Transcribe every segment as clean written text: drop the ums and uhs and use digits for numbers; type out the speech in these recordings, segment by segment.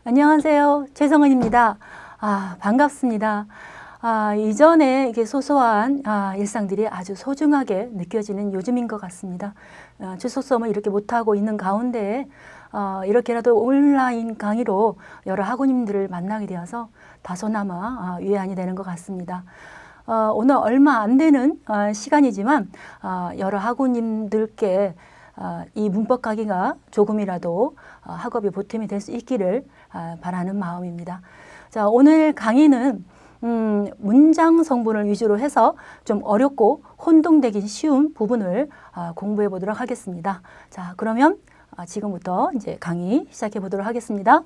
안녕하세요. 최성은입니다. 반갑습니다. 이전에 이게 소소한 일상들이 아주 소중하게 느껴지는 요즘인 것 같습니다. 출석수업을 이렇게 못하고 있는 가운데 이렇게라도 온라인 강의로 여러 학우님들을 만나게 되어서 다소나마 위안이 되는 것 같습니다. 오늘 얼마 안 되는 시간이지만 여러 학우님들께 이 문법 강의가 조금이라도 학업에 보탬이 될 수 있기를 바라는 마음입니다. 자, 오늘 강의는 문장 성분을 위주로 해서 좀 어렵고 혼동되기 쉬운 부분을 공부해 보도록 하겠습니다. 자, 그러면 지금부터 이제 강의 시작해 보도록 하겠습니다.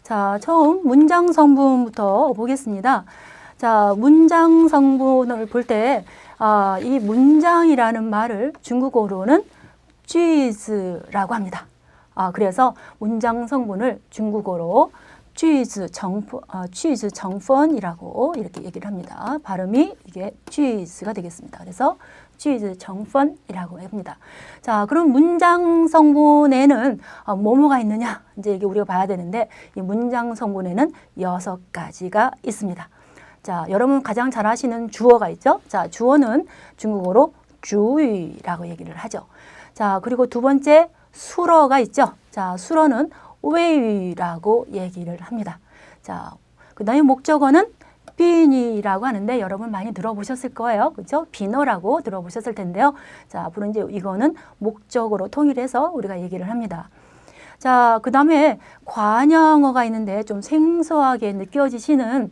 자, 처음 문장 성분부터 보겠습니다. 자, 문장 성분을 볼 때 이 문장이라는 말을 중국어로는 쥐즈라고 합니다. 그래서 문장 성분을 중국어로 쥐즈 정펀이라고 이렇게 얘기를 합니다. 발음이 이게 쥐즈가 되겠습니다. 그래서 쥐즈 정펀이라고 합니다. 자, 그럼 문장 성분에는 뭐뭐가 있느냐? 이제 이게 우리가 봐야 되는데 이 문장 성분에는 6가지가 있습니다. 자, 여러분 가장 잘 아시는 주어가 있죠? 자, 주어는 중국어로 주의라고 얘기를 하죠. 자, 그리고 두 번째 수러가 있죠? 자, 수러는 웨이라고 얘기를 합니다. 자, 그 다음에 목적어는 빈이라고 하는데 여러분 많이 들어보셨을 거예요. 그렇죠? 비너라고 들어보셨을 텐데요. 자, 앞으로 이제 이거는 목적어로 통일해서 우리가 얘기를 합니다. 자, 그 다음에 관형어가 있는데 좀 생소하게 느껴지시는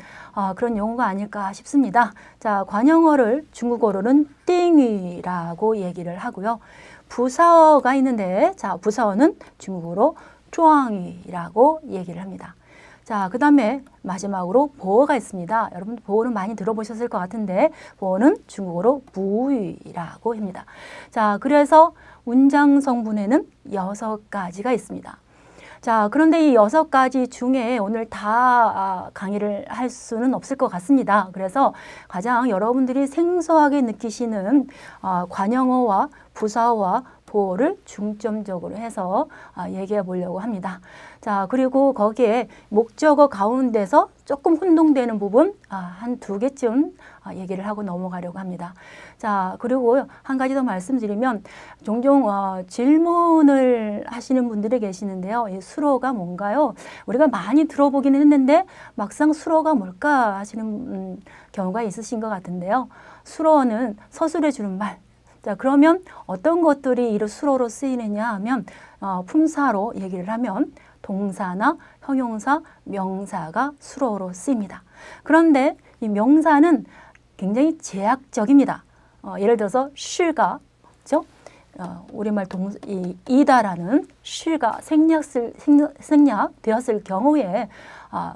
그런 용어가 아닐까 싶습니다. 자, 관형어를 중국어로는 띵위라고 얘기를 하고요. 부사어가 있는데, 자, 부사어는 중국어로 쭈앙위라고 얘기를 합니다. 자, 그 다음에 마지막으로 보어가 있습니다. 여러분 보어는 많이 들어보셨을 것 같은데 보어는 중국어로 부위라고 합니다. 자, 그래서 문장 성분에는 6가지가 있습니다. 자, 그런데 이 6가지 중에 오늘 다 강의를 할 수는 없을 것 같습니다. 그래서 가장 여러분들이 생소하게 느끼시는 관형어와 부사어와 보어를 중점적으로 해서 얘기해 보려고 합니다. 자, 그리고 거기에 목적어 가운데서 조금 혼동되는 부분 한 2개쯤 얘기를 하고 넘어가려고 합니다. 자, 그리고 한 가지 더 말씀드리면 종종 질문을 하시는 분들이 계시는데요. 이 수로가 뭔가요? 우리가 많이 들어보기는 했는데 막상 수로가 뭘까 하시는 경우가 있으신 것 같은데요. 수로는 서술해 주는 말. 자, 그러면 어떤 것들이 이 수로로 쓰이느냐 하면 품사로 얘기를 하면 동사나 형용사, 명사가 수로로 쓰입니다. 그런데 이 명사는 굉장히 제약적입니다. 예를 들어서 실가, 그렇죠? 우리말 이다라는 실가 생략되었을 경우에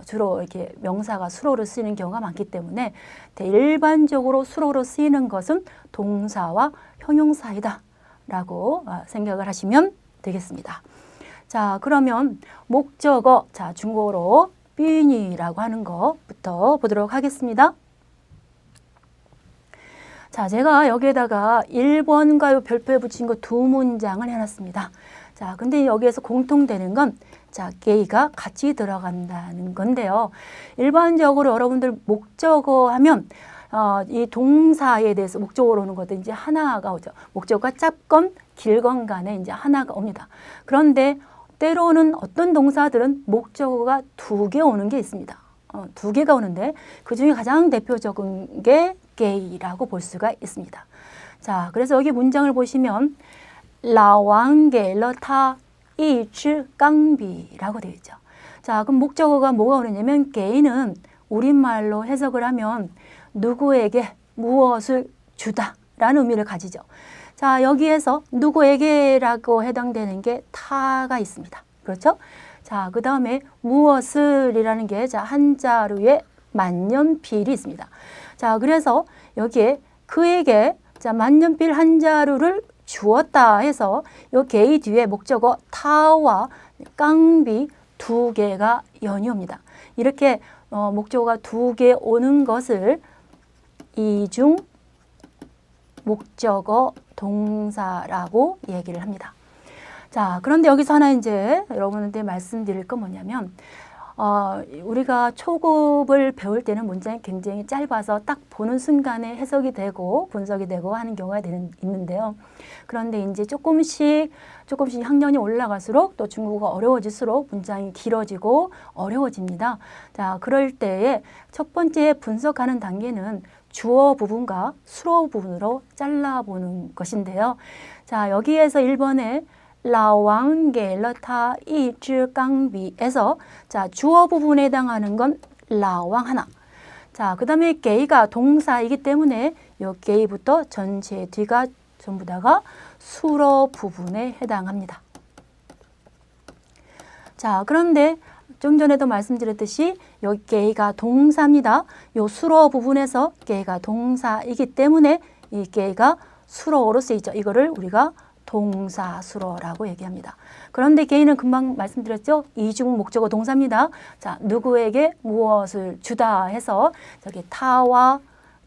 주로 이렇게 명사가 수로로 쓰이는 경우가 많기 때문에 일반적으로 수로로 쓰이는 것은 동사와 형용사이다 라고 생각을 하시면 되겠습니다. 자, 그러면 목적어, 자, 중국어로 빈이라고 하는 것부터 보도록 하겠습니다. 자, 제가 여기에다가 1번과 별표에 붙인 거 2문장을 해놨습니다. 자, 근데 여기에서 공통되는 건 자, 게이가 같이 들어간다는 건데요. 일반적으로 여러분들 목적어 하면 이 동사에 대해서 목적어로 오는 것도 이제 하나가 오죠. 목적어가 짧건 길건 간에 이제 하나가 옵니다. 그런데 때로는 어떤 동사들은 목적어가 2개 오는 게 있습니다. 2개가 오는데 그 중에 가장 대표적인 게 게이라고 볼 수가 있습니다. 자, 그래서 여기 문장을 보시면 라왕게 러타 이츠 깡비라고 되어 있죠. 자, 그럼 목적어가 뭐가 오느냐면 게이는 우리말로 해석을 하면 누구에게 무엇을 주다 라는 의미를 가지죠. 자, 여기에서 누구에게라고 해당되는 게 타가 있습니다. 그렇죠? 자, 그 다음에 무엇을이라는 게 자, 한자루에 만년필이 있습니다. 자, 그래서 여기에 그에게 자, 만년필 한자루를 주었다 해서 이 게이 뒤에 목적어 타와 깡비 2개가 연이옵니다. 이렇게 목적어가 2개 오는 것을 이중 목적어 동사라고 얘기를 합니다. 자, 그런데 여기서 하나 이제 여러분한테 말씀드릴 건 뭐냐면, 우리가 초급을 배울 때는 문장이 굉장히 짧아서 딱 보는 순간에 해석이 되고 분석이 되고 하는 경우가 있는데요. 그런데 이제 조금씩 학년이 올라갈수록 또 중국어가 어려워질수록 문장이 길어지고 어려워집니다. 자, 그럴 때에 첫 번째 분석하는 단계는 주어 부분과 수어 부분으로 잘라보는 것인데요. 자, 여기에서 1번에 老王给了他一支钢笔에서 자, 주어 부분에 해당하는 건 老王 하나. 자, 그 다음에 게이가 동사이기 때문에 요 게이부터 전체 뒤가 전부 다가 수어 부분에 해당합니다. 자, 그런데 좀 전에도 말씀드렸듯이 여기 게이가 동사입니다. 요 수어 부분에서 게이가 동사이기 때문에 이 게이가 수어로 쓰이죠. 이거를 우리가 동사수로라고 얘기합니다. 그런데 게이는 금방 말씀드렸죠. 이중 목적어 동사입니다. 자, 누구에게 무엇을 주다 해서 저기 타와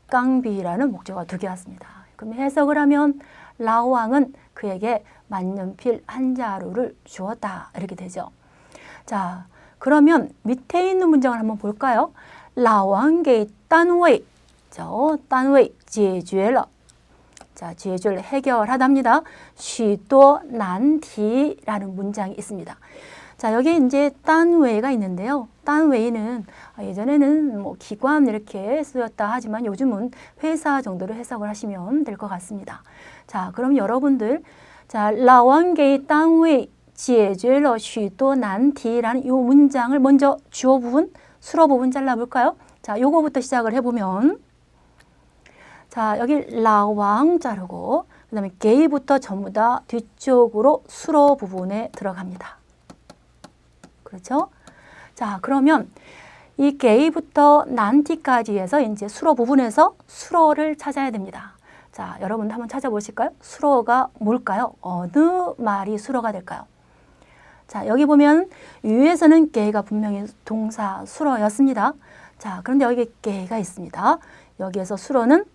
깡비라는 목적어가 두 개 왔습니다. 그럼 해석을 하면 라오왕은 그에게 만년필 한 자루를 주었다 이렇게 되죠. 자, 그러면 밑에 있는 문장을 한번 볼까요? 라오왕给单位 单位解决了 자, 제주를 해결하답니다. 许多难题라는 문장이 있습니다. 자, 여기 이제 단웨이가 있는데요. 단웨이는 예전에는 뭐 기관 이렇게 쓰였다 하지만 요즘은 회사 정도로 해석을 하시면 될 것 같습니다. 자, 그럼 여러분들, 자, 老王给单位解决了许多难题라는 이 문장을 먼저 주어 부분, 수어 부분 잘라볼까요? 자, 요거부터 시작을 해보면 자, 여기 라왕 자르고 그 다음에 게이부터 전부 다 뒤쪽으로 수어 부분에 들어갑니다. 그렇죠? 자, 그러면 이 게이부터 난티까지 해서 이제 수어 부분에서 수어를 찾아야 됩니다. 자, 여러분 한번 찾아보실까요? 수어가 뭘까요? 어느 말이 수어가 될까요? 자, 여기 보면 위에서는 게이가 분명히 동사 수어였습니다. 자, 그런데 여기 게이가 있습니다. 여기에서 수어는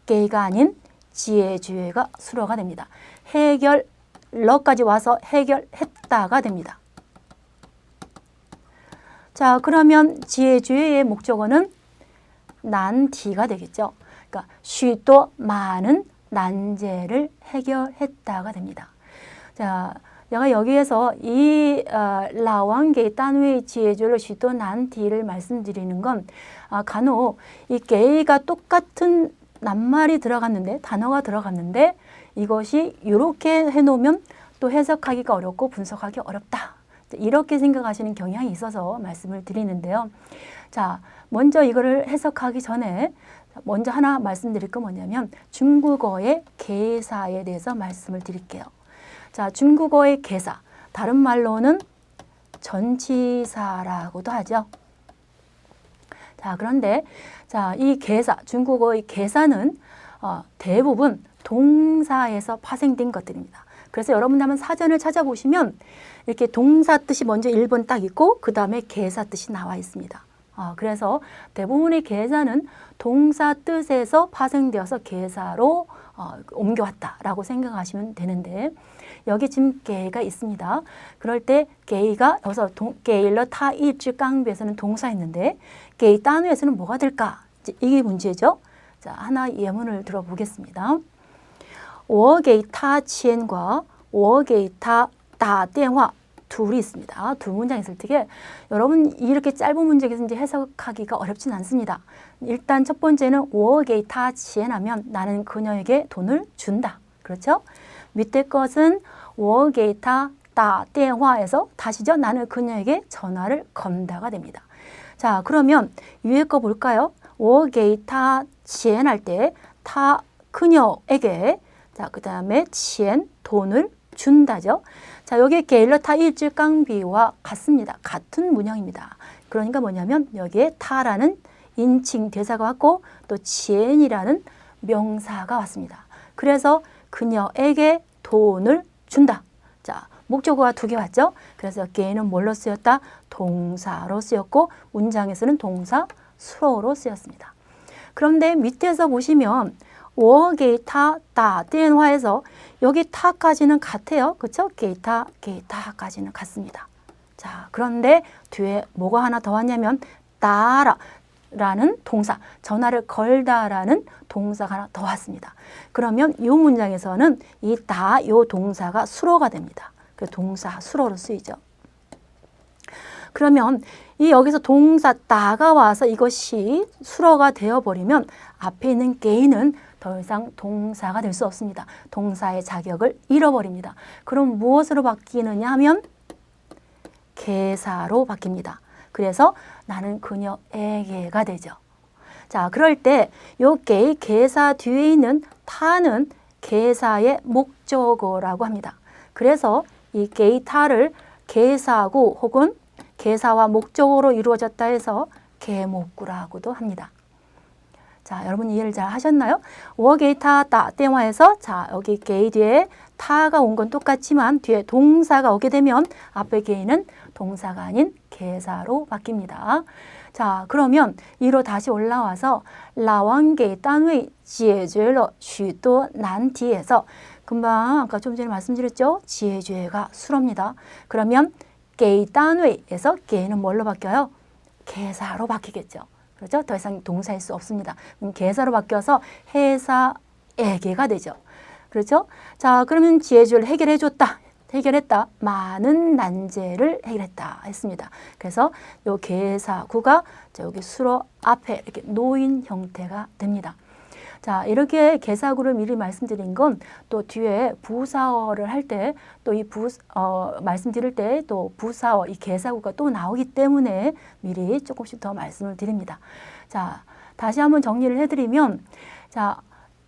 게이가 아닌 지혜주의가 수어가 됩니다. 해결러까지 와서 해결했다가 됩니다. 자, 그러면 지혜주의의 목적어는 난티가 되겠죠. 그러니까 쉬도 많은 난제를 해결했다가 됩니다. 자, 내가 여기에서 이 라왕게 단웨이 지혜주를 쉬도 난티를 말씀드리는 건 간혹 이 게이가 똑같은 낱말이 들어갔는데 단어가 들어갔는데 이것이 이렇게 해놓으면 또 해석하기가 어렵고 분석하기 어렵다. 이렇게 생각하시는 경향이 있어서 말씀을 드리는데요. 자, 먼저 이거를 해석하기 전에 먼저 하나 말씀드릴 건 뭐냐면 중국어의 개사에 대해서 말씀을 드릴게요. 자, 중국어의 개사, 다른 말로는 전치사라고도 하죠. 자, 그런데 자, 이 개사, 중국어의 개사는 대부분 동사에서 파생된 것들입니다. 그래서 여러분들 한번 사전을 찾아보시면 이렇게 동사 뜻이 먼저 1번 딱 있고 그 다음에 개사 뜻이 나와 있습니다. 그래서 대부분의 개사는 동사 뜻에서 파생되어서 개사로 옮겨왔다라고 생각하시면 되는데 여기 지금 게이가 있습니다. 그럴 때 게이가 여기서 게일러 타이즈 깡비에서는 동사였는데 게이 단위에서는 뭐가 될까? 이게 문제죠. 자, 하나 예문을 들어보겠습니다. 我给他钱과 我给他打电话 둘이 있습니다. 두 문장 있을 때에 여러분 이렇게 짧은 문장에서 이제 해석하기가 어렵진 않습니다. 일단 첫 번째는 我给他钱 하면 나는 그녀에게 돈을 준다. 그렇죠? 밑에 것은 我给他打电话에서 다시죠. 나는 그녀에게 전화를 건다가 됩니다. 자, 그러면 위에 거 볼까요? 我给他钱 할 때 타 그녀에게 자, 그 다음에 钱 돈을 준다죠. 자, 여기 게일러 타일즈 깡비와 같습니다. 같은 문형입니다. 그러니까 뭐냐면 여기에 타라는 인칭 대사가 왔고 또 지엔이라는 명사가 왔습니다. 그래서 그녀에게 돈을 준다. 자, 목적어가 두 개 왔죠. 그래서 게이는 뭘로 쓰였다? 동사로 쓰였고 문장에서는 동사 수어로 쓰였습니다. 그런데 밑에서 보시면 我给他打电话에서 여기 타까지는 같아요. 그렇죠? 给他 까지는 같습니다. 자, 그런데 뒤에 뭐가 하나 더 왔냐면 따라 라는 동사, 전화를 걸다라는 동사가 하나 더 왔습니다. 그러면 이 문장에서는 이 다, 이 동사가 수로가 됩니다. 그 동사 수로로 쓰이죠. 그러면 이 여기서 동사 따가 와서 이것이 수로가 되어버리면 앞에 있는 게이는 더 이상 동사가 될 수 없습니다. 동사의 자격을 잃어버립니다. 그럼 무엇으로 바뀌느냐 하면 개사로 바뀝니다. 그래서 나는 그녀에게가 되죠. 자, 그럴 때 요 게이 개사 뒤에 있는 타는 개사의 목적어라고 합니다. 그래서 이 게이 타를 개사구 혹은 개사와 목적어로 이루어졌다 해서 개목구라고도 합니다. 자, 여러분 이해를 잘 하셨나요? 我给他打电话에서 자, 여기 게이 뒤에 타가 온 건 똑같지만 뒤에 동사가 오게 되면 앞에 게이는 동사가 아닌 개사로 바뀝니다. 자, 그러면 이로 다시 올라와서 老王给单位解决了许多难题에서 금방 아까 좀 전에 말씀드렸죠? 解决가 수로입니다. 그러면 给单位에서 게이는 뭘로 바뀌어요? 개사로 바뀌겠죠. 그렇죠? 더 이상 동사일 수 없습니다. 개사로 바뀌어서 회사에게가 되죠. 그렇죠? 자, 그러면 지혜주를 해결해줬다. 해결했다. 많은 난제를 해결했다 했습니다. 그래서 요 개사구가 여기 수로 앞에 이렇게 놓인 형태가 됩니다. 자, 이렇게 개사구를 미리 말씀드린 건 또 뒤에 부사어를 할 때 또 이 말씀드릴 때 또 부사어 이 개사구가 또 나오기 때문에 미리 조금씩 더 말씀을 드립니다. 자, 다시 한번 정리를 해드리면 자,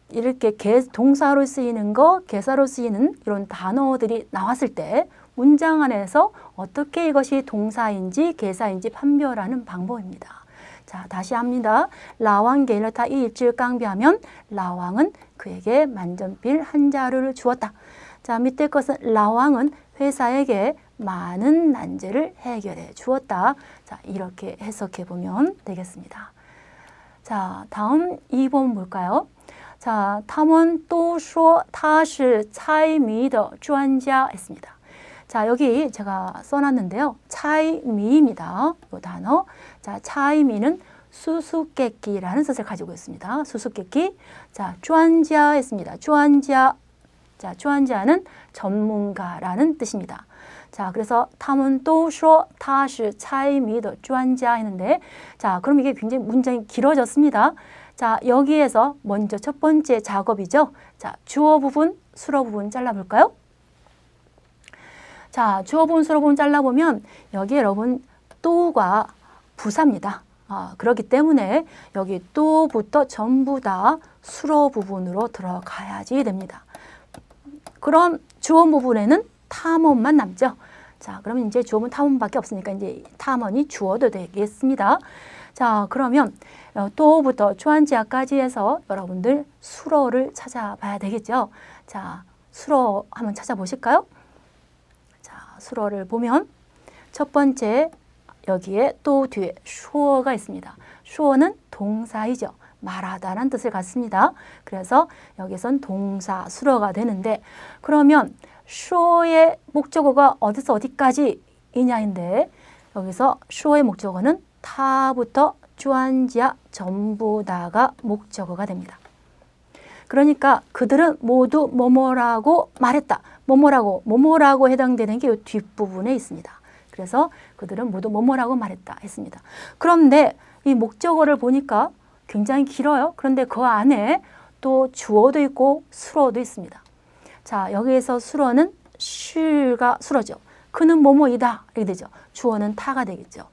이렇게 동사로 쓰이는 거, 개사로 쓰이는 이런 단어들이 나왔을 때 문장 안에서 어떻게 이것이 동사인지 개사인지 판별하는 방법입니다. 자, 다시 합니다. 라왕 게일러타 이일질 깡비하면 라왕은 그에게 만전필 한 자루를 주었다. 자, 밑에 것은 라왕은 회사에게 많은 난제를 해결해 주었다. 자, 이렇게 해석해 보면 되겠습니다. 자, 다음 2번 볼까요? 자, 他们都说他是猜谜的专家 했습니다. 자, 여기 제가 써놨는데요. 차이미입니다. 이 단어. 자, 차이미는 수수께끼라는 뜻을 가지고 있습니다. 수수께끼. 자, 专家 했습니다. 专家. 자, 专家는 전문가라는 뜻입니다. 자, 그래서 他们都说他是猜谜的专家 했는데 자, 그럼 이게 굉장히 문장이 길어졌습니다. 자, 여기에서 먼저 첫 번째 작업이죠. 자, 주어 부분, 수로 부분 잘라볼까요? 자, 주어 부분, 수로 부분 잘라보면 여기 여러분 또가 부사입니다. 그렇기 때문에 여기 또부터 전부 다 수로 부분으로 들어가야지 됩니다. 그럼 주어 부분에는 탐험만 남죠. 자, 그러면 이제 주어는 탐험밖에 없으니까 이제 탐험이 주어도 되겠습니다. 자, 그러면 또부터 주안지하까지 해서 여러분들 수로를 찾아봐야 되겠죠. 자, 수로 한번 찾아보실까요? 자, 수로를 보면 첫 번째 여기에 또 뒤에 슈어가 있습니다. 슈어는 동사이죠. 말하다라는 뜻을 갖습니다. 그래서 여기선 동사 수로가 되는데 그러면 슈어의 목적어가 어디서 어디까지 이냐인데 여기서 슈어의 목적어는 타부터 주안지하 전부 다가 목적어가 됩니다. 그러니까 그들은 모두 뭐뭐라고 말했다. 뭐뭐라고 해당되는 게 이 뒷부분에 있습니다. 그래서 그들은 모두 뭐뭐라고 말했다 했습니다. 그런데 이 목적어를 보니까 굉장히 길어요. 그런데 그 안에 또 주어도 있고 수로도 있습니다. 자, 여기에서 수로는 슈가 수로죠. 그는 뭐뭐이다 이렇게 되죠. 주어는 타가 되겠죠.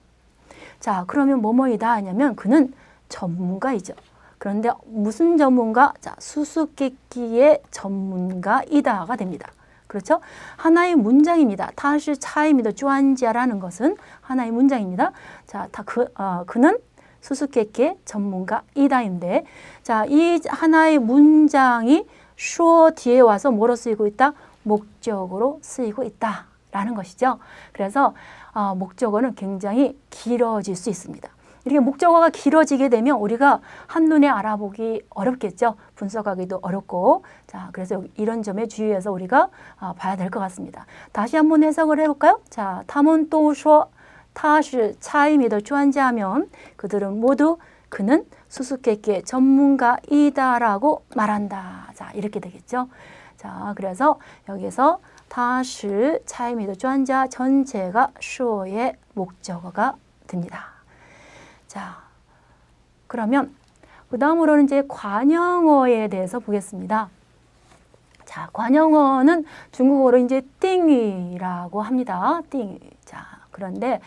자, 그러면 뭐뭐이다 하냐면 그는 전문가이죠. 그런데 무슨 전문가? 자, 수수께끼의 전문가이다가 됩니다. 그렇죠? 하나의 문장입니다. 타시 차이미더 주안지아라는 것은 하나의 문장입니다. 자, 그는 수수께끼의 전문가이다인데, 자, 이 하나의 문장이 슈어 뒤에 와서 뭐로 쓰이고 있다? 목적으로 쓰이고 있다라는 것이죠. 그래서 목적어는 굉장히 길어질 수 있습니다. 이렇게 목적어가 길어지게 되면 우리가 한눈에 알아보기 어렵겠죠. 분석하기도 어렵고. 자, 그래서 이런 점에 주의해서 우리가 봐야 될 것 같습니다. 다시 한번 해석을 해볼까요? 자, 他们都说他是차이미더专家면 그들은 모두 그는 수수께끼 전문가이다라고 말한다. 자, 이렇게 되겠죠. 자, 그래서 여기서 他是차이미더专家 전체가 쇼의 목적어가 됩니다. 자, 그러면 그 다음으로는 이제 관형어에 대해서 보겠습니다. 자, 관형어는 중국어로 이제 띵이라고 합니다. 띵. 자, 그런데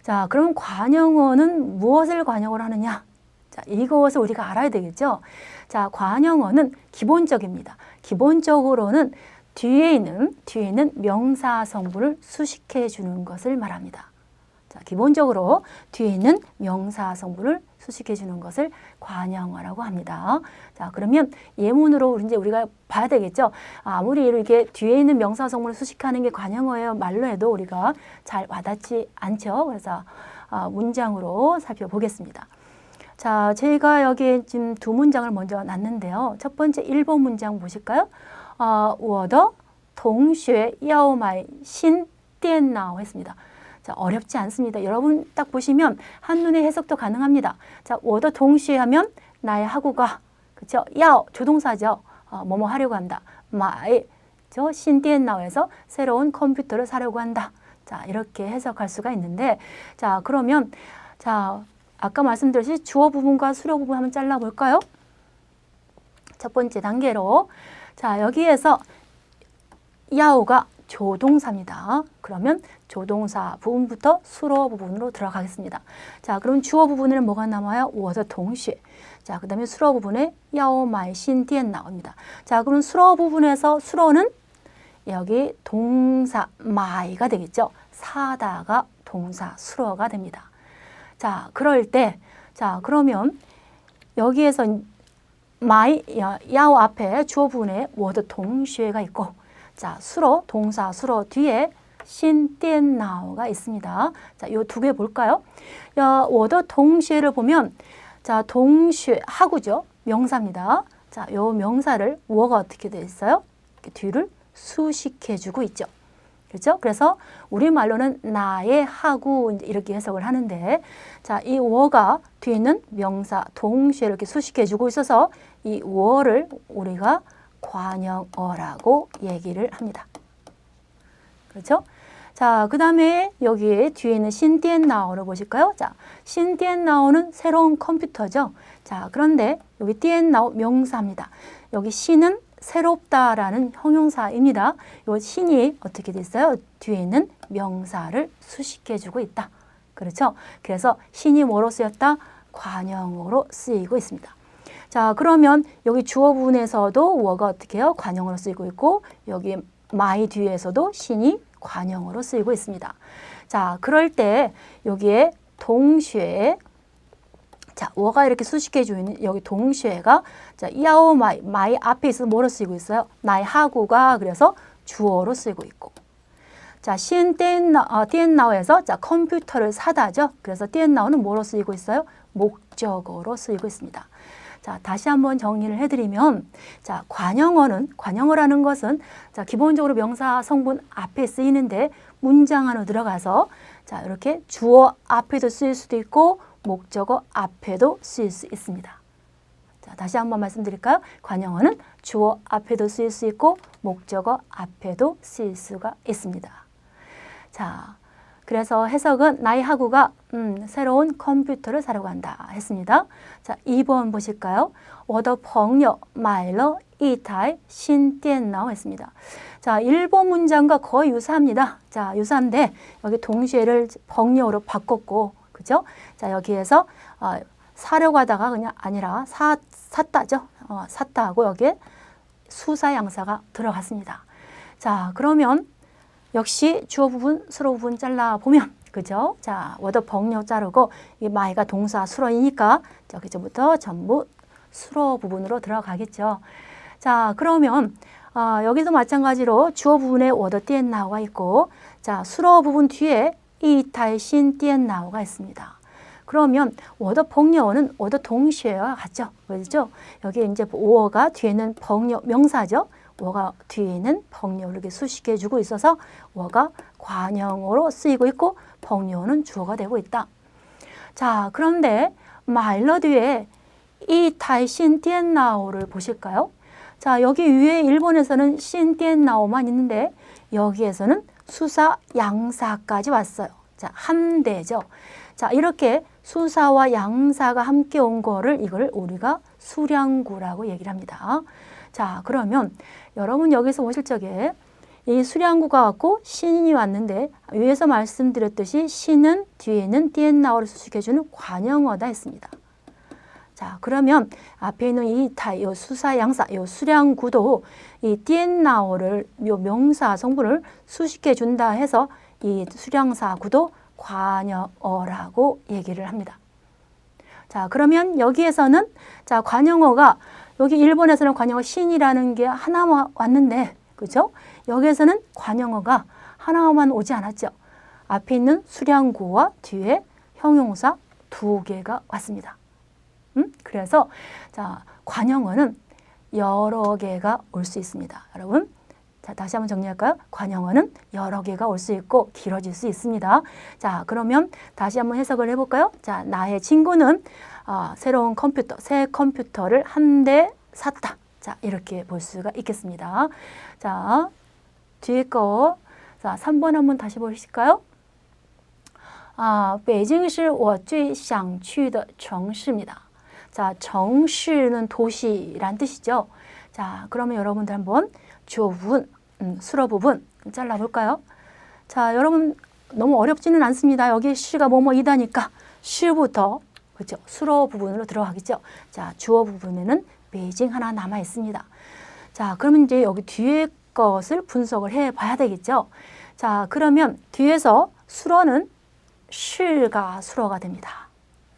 자, 그럼 관형어는 무엇을 관형어로 하느냐? 자, 이것을 우리가 알아야 되겠죠. 자, 관형어는 기본적입니다. 기본적으로는 뒤에 있는 명사 성분을 수식해 주는 것을 말합니다. 자, 기본적으로 뒤에 있는 명사 성분을 수식해 주는 것을 관형어라고 합니다. 자, 그러면 예문으로 이제 우리가 봐야 되겠죠. 아무리 이렇게 뒤에 있는 명사 성분을 수식하는 게 관형어예요 말로 해도 우리가 잘 와닿지 않죠. 그래서 문장으로 살펴보겠습니다. 자, 제가 여기에 지금 두 문장을 먼저 놨는데요. 첫 번째 1번 문장 보실까요? 我的同学要买新电脑 했습니다. 자, 어렵지 않습니다. 여러분 딱 보시면 한눈에 해석도 가능합니다. 자, 我的同学 하면 나의 학우가, 그렇죠? 要 조동사죠. 뭐뭐 하려고 한다. 买 신電腦에서 새로운 컴퓨터를 사려고 한다. 자, 이렇게 해석할 수가 있는데, 자, 그러면 자, 아까 말씀드렸듯이 주어 부분과 수료 부분 한번 잘라볼까요? 첫 번째 단계로 자, 여기에서 야오가 조동사입니다. 그러면 조동사 부분부터 수로 부분으로 들어가겠습니다. 자, 그럼 주어 부분에는 뭐가 남아요? 我的同学. 자, 그 다음에 수로 부분에 야오买新电脑 나옵니다. 자, 그럼 수로 부분에서 수로는 여기 동사 마이가 되겠죠. 사다가 동사 수로가 됩니다. 자, 그럴 때, 자, 그러면 여기에서 마이, 야오 앞에 주어 부분에 我的同学가 있고, 자, 수로, 동사 수로 뒤에 신電脑가 있습니다. 자, 요 두 개 볼까요? 我的同学를 보면, 자, 同学, 하구죠. 명사입니다. 자, 요 명사를 我가 어떻게 되어 있어요? 이렇게 뒤를 수식해주고 있죠. 그렇죠? 그래서 우리말로는 나의 하구 이렇게 해석을 하는데, 자, 이 我가 뒤에 있는 명사 동시에 이렇게 수식해주고 있어서 이 我를 우리가 관형어라고 얘기를 합니다. 그렇죠? 자, 그 다음에 여기에 뒤에 있는 신디엔나오를 보실까요? 자, 신디엔나오는 새로운 컴퓨터죠. 자, 그런데 여기 디엔나오 명사입니다. 여기 신은 새롭다라는 형용사입니다. 이 신이 어떻게 됐어요? 뒤에 있는 명사를 수식해주고 있다. 그렇죠? 그래서 신이 뭐로 쓰였다? 관형어로 쓰이고 있습니다. 자, 그러면 여기 주어 부분에서도 워가 어떻게 해요? 관형어로 쓰이고 있고, 여기 마이 뒤에서도 신이 관형어로 쓰이고 있습니다. 자, 그럴 때 여기에 동시에 자, 워가 이렇게 수식해 주는 여기 동시에가 자, 야오 마이 앞에 있어서 뭐로 쓰이고 있어요? 나의 하구가 그래서 주어로 쓰이고 있고. 자, 디엔나오에서 자, 컴퓨터를 사다죠. 그래서 디엔나오는 뭐로 쓰이고 있어요? 목적어로 쓰이고 있습니다. 자, 다시 한번 정리를 해드리면, 자, 관형어라는 것은 자, 기본적으로 명사 성분 앞에 쓰이는데 문장 안으로 들어가서 자, 이렇게 주어 앞에도 쓰일 수도 있고 목적어 앞에도 쓰일 수 있습니다. 자, 다시 한번 말씀드릴까요? 관형어는 주어 앞에도 쓰일 수 있고 목적어 앞에도 쓰일 수가 있습니다. 자, 그래서 해석은 나의 하구가 새로운 컴퓨터를 사려고 한다 했습니다. 자, 2번 보실까요? 我的朋友买了一台新电脑 했습니다. 자, 1번 문장과 거의 유사합니다. 자, 유사한데 여기 동시에를 벙여로 바꿨고, 그죠? 자, 여기에서 사려고 하다가 그냥 아니라 샀다죠. 샀다 하고 여기에 수사 양사가 들어갔습니다. 자, 그러면 역시 주어 부분, 수로 부분 잘라보면, 그죠? 자, 我的朋友 자르고, 이 마이가 동사 수로이니까, 여기서부터 전부 수로 부분으로 들어가겠죠. 자, 그러면, 여기도 마찬가지로 주어 부분에 我的电脑가 있고, 자, 수로 부분 뒤에 이台新电脑가 있습니다. 그러면 我的朋友는 我的同学와 같죠. 그렇죠? 여기 이제 我가 뒤에는 朋友 명사죠. 我가 뒤에는 朋友 이렇게 수식해 주고 있어서 我가 관형어로 쓰이고 있고 朋友는 주어가 되고 있다. 자, 그런데 买了 뒤에 이台新电脑를 보실까요? 자, 여기 위에 일본에서는 新电脑만 있는데 여기에서는 수사, 양사까지 왔어요. 자, 함대죠. 자, 이렇게 수사와 양사가 함께 온 거를 이걸 우리가 수량구라고 얘기를 합니다. 자, 그러면 여러분 여기서 보실 적에 이 수량구가 왔고 신이 왔는데 위에서 말씀드렸듯이 신은 뒤에는 띠엔나오를 수식해주는 관형어다 했습니다. 자, 그러면 앞에 있는 이 수사, 양사, 이 수량구도 이 띠엔나오를 요 명사 성분을 수식해 준다 해서 이 수량사구도 관형어라고 얘기를 합니다. 자, 그러면 여기에서는 자, 관형어가 여기 일본에서는 관형어 신이라는 게 하나만 왔는데 그죠? 여기에서는 관형어가 하나만 오지 않았죠. 앞에 있는 수량구와 뒤에 형용사 두 개가 왔습니다. 그래서 자, 관형어는 여러 개가 올 수 있습니다. 여러분, 자, 다시 한번 정리할까요? 관형어는 여러 개가 올 수 있고 길어질 수 있습니다. 자, 그러면 다시 한번 해석을 해볼까요? 자, 나의 친구는 새로운 컴퓨터, 새 컴퓨터를 한 대 샀다. 자, 이렇게 볼 수가 있겠습니다. 자, 뒤에 거, 자, 3번 한번 다시 보실까요? 北京是我最想去的城市입니다. 자, 정시는 도시란 뜻이죠. 자, 그러면 여러분들 한번 주어 부분, 수로 부분 잘라볼까요? 자, 여러분 너무 어렵지는 않습니다. 여기 시가 뭐뭐이다니까 시부터 그렇죠? 수로 부분으로 들어가겠죠. 자, 주어 부분에는 베이징 하나 남아 있습니다. 자, 그러면 이제 여기 뒤에 것을 분석을 해 봐야 되겠죠. 자, 그러면 뒤에서 수로는 시가 수로가 됩니다.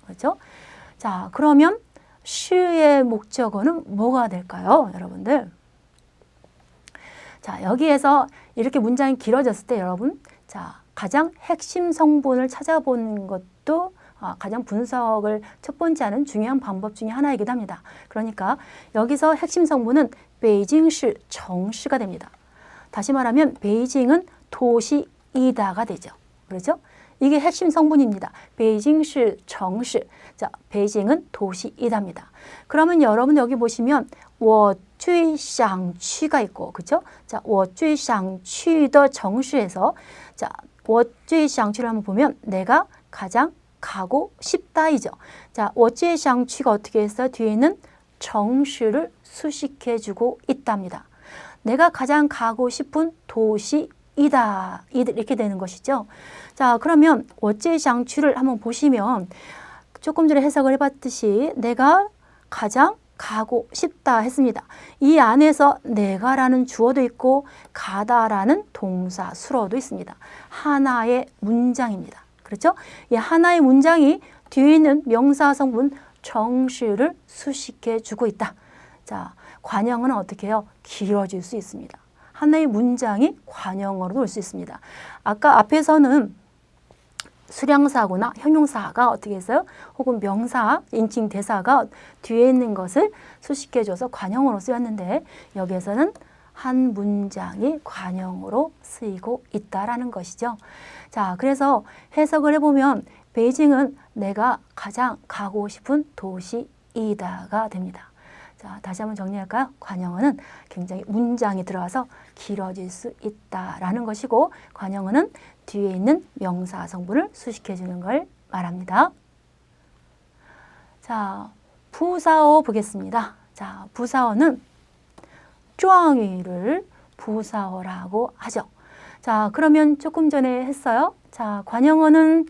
그렇죠? 자, 그러면 시의 목적어는 뭐가 될까요, 여러분들? 자, 여기에서 이렇게 문장이 길어졌을 때 여러분, 자, 가장 핵심 성분을 찾아보는 것도 가장 분석을 첫 번째 하는 중요한 방법 중에 하나이기도 합니다. 그러니까 여기서 핵심 성분은 베이징시 정시가 됩니다. 다시 말하면 베이징은 도시이다가 되죠. 그렇죠? 이게 핵심 성분입니다. 베이징시 정시. 자, 베이징은 도시이다입니다. 그러면 여러분 여기 보시면 我最想去가 있고, 그렇죠? 자, 我最想去的城市에서 자, 我最想去를 한번 보면 내가 가장 가고 싶다이죠. 자, 我最想去가 어떻게 했어요? 뒤에는 정시를 수식해주고 있답니다. 내가 가장 가고 싶은 도시이다. 이렇게 되는 것이죠. 자, 그러면 我最想去를 한번 보시면 조금 전에 해석을 해봤듯이 내가 가장 가고 싶다 했습니다. 이 안에서 내가라는 주어도 있고 가다라는 동사 수로도 있습니다. 하나의 문장입니다. 그렇죠? 이 하나의 문장이 뒤에 있는 명사 성분 정시를 수식해 주고 있다. 자, 관형어는 어떻게 해요? 길어질 수 있습니다. 하나의 문장이 관형어로 올 수 있습니다. 아까 앞에서는 수량사구나 형용사가 어떻게 했어요? 혹은 명사, 인칭 대사가 뒤에 있는 것을 수식해줘서 관형어로 쓰였는데 여기에서는 한 문장이 관형어로 쓰이고 있다라는 것이죠. 자, 그래서 해석을 해보면 베이징은 내가 가장 가고 싶은 도시이다가 됩니다. 자, 다시 한번 정리할까요? 관형어는 굉장히 문장이 들어와서 길어질 수 있다라는 것이고 관형어는 뒤에 있는 명사 성분을 수식해 주는 걸 말합니다. 자, 부사어 보겠습니다. 자, 부사어는 쭈앙위를 부사어라고 하죠. 자, 그러면 조금 전에 했어요. 자, 관형어는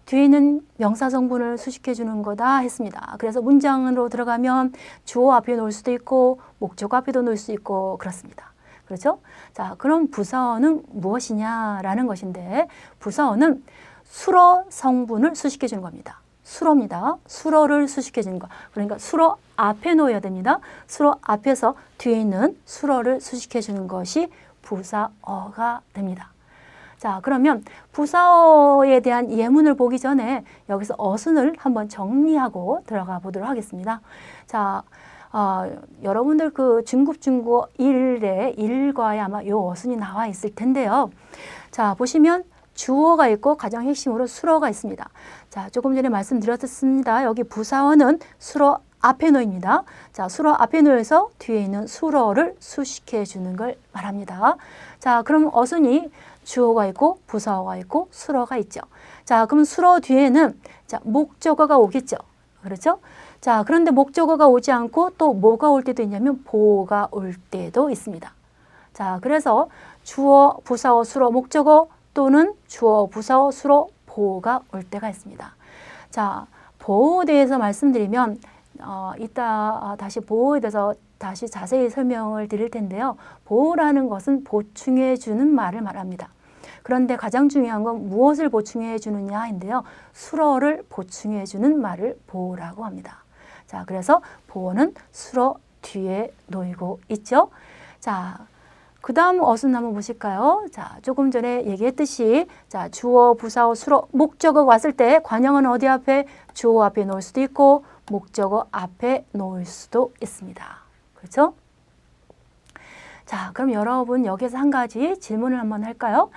뒤에 있는 명사 성분을 수식해 주는 거다 했습니다. 그래서 문장으로 들어가면 주어 앞에 놓을 수도 있고 목적어 앞에도 놓을 수 있고 그렇습니다. 그렇죠? 자, 그럼 부사어는 무엇이냐라는 것인데 부사어는 수로 성분을 수식해 주는 겁니다. 수로입니다. 수로를 수식해 주는 거. 그러니까 수로 앞에 놓아야 됩니다. 수로 앞에서 뒤에 있는 수로를 수식해 주는 것이 부사어가 됩니다. 자, 그러면 부사어에 대한 예문을 보기 전에 여기서 어순을 한번 정리하고 들어가 보도록 하겠습니다. 자, 여러분들 그 중국어 1에 1과에 아마 요 어순이 나와 있을 텐데요. 자, 보시면 주어가 있고 가장 핵심으로 수러가 있습니다. 자, 조금 전에 말씀드렸습니다. 여기 부사어는 수러 앞에 놓입니다. 자, 수러 앞에 놓여서 뒤에 있는 수러를 수식해 주는 걸 말합니다. 자, 그럼 어순이 주어가 있고 부사어가 있고 수러가 있죠. 자, 그럼 수러 뒤에는 자, 목적어가 오겠죠. 그렇죠? 자, 그런데 목적어가 오지 않고 또 뭐가 올 때도 있냐면 보어가 올 때도 있습니다. 자, 그래서 주어, 부사어, 수러, 목적어 또는 주어, 부사어, 수러, 보어가 올 때가 있습니다. 자, 보어에 대해서 말씀드리면 이따 다시 보어에 대해서 다시 자세히 설명을 드릴 텐데요. 보어라는 것은 보충해 주는 말을 말합니다. 그런데 가장 중요한 건 무엇을 보충해 주느냐인데요. 수러를 보충해 주는 말을 보어라고 합니다. 자, 그래서 보어는 수러 뒤에 놓이고 있죠. 자, 그 다음 어순 한번 보실까요? 자, 조금 전에 얘기했듯이 자, 주어, 부사어, 수러, 목적어 왔을 때 관형은 어디 앞에? 주어 앞에 놓을 수도 있고 목적어 앞에 놓을 수도 있습니다. 그렇죠? 자, 그럼 여러분 여기에서 한 가지 질문을 한번 할까요?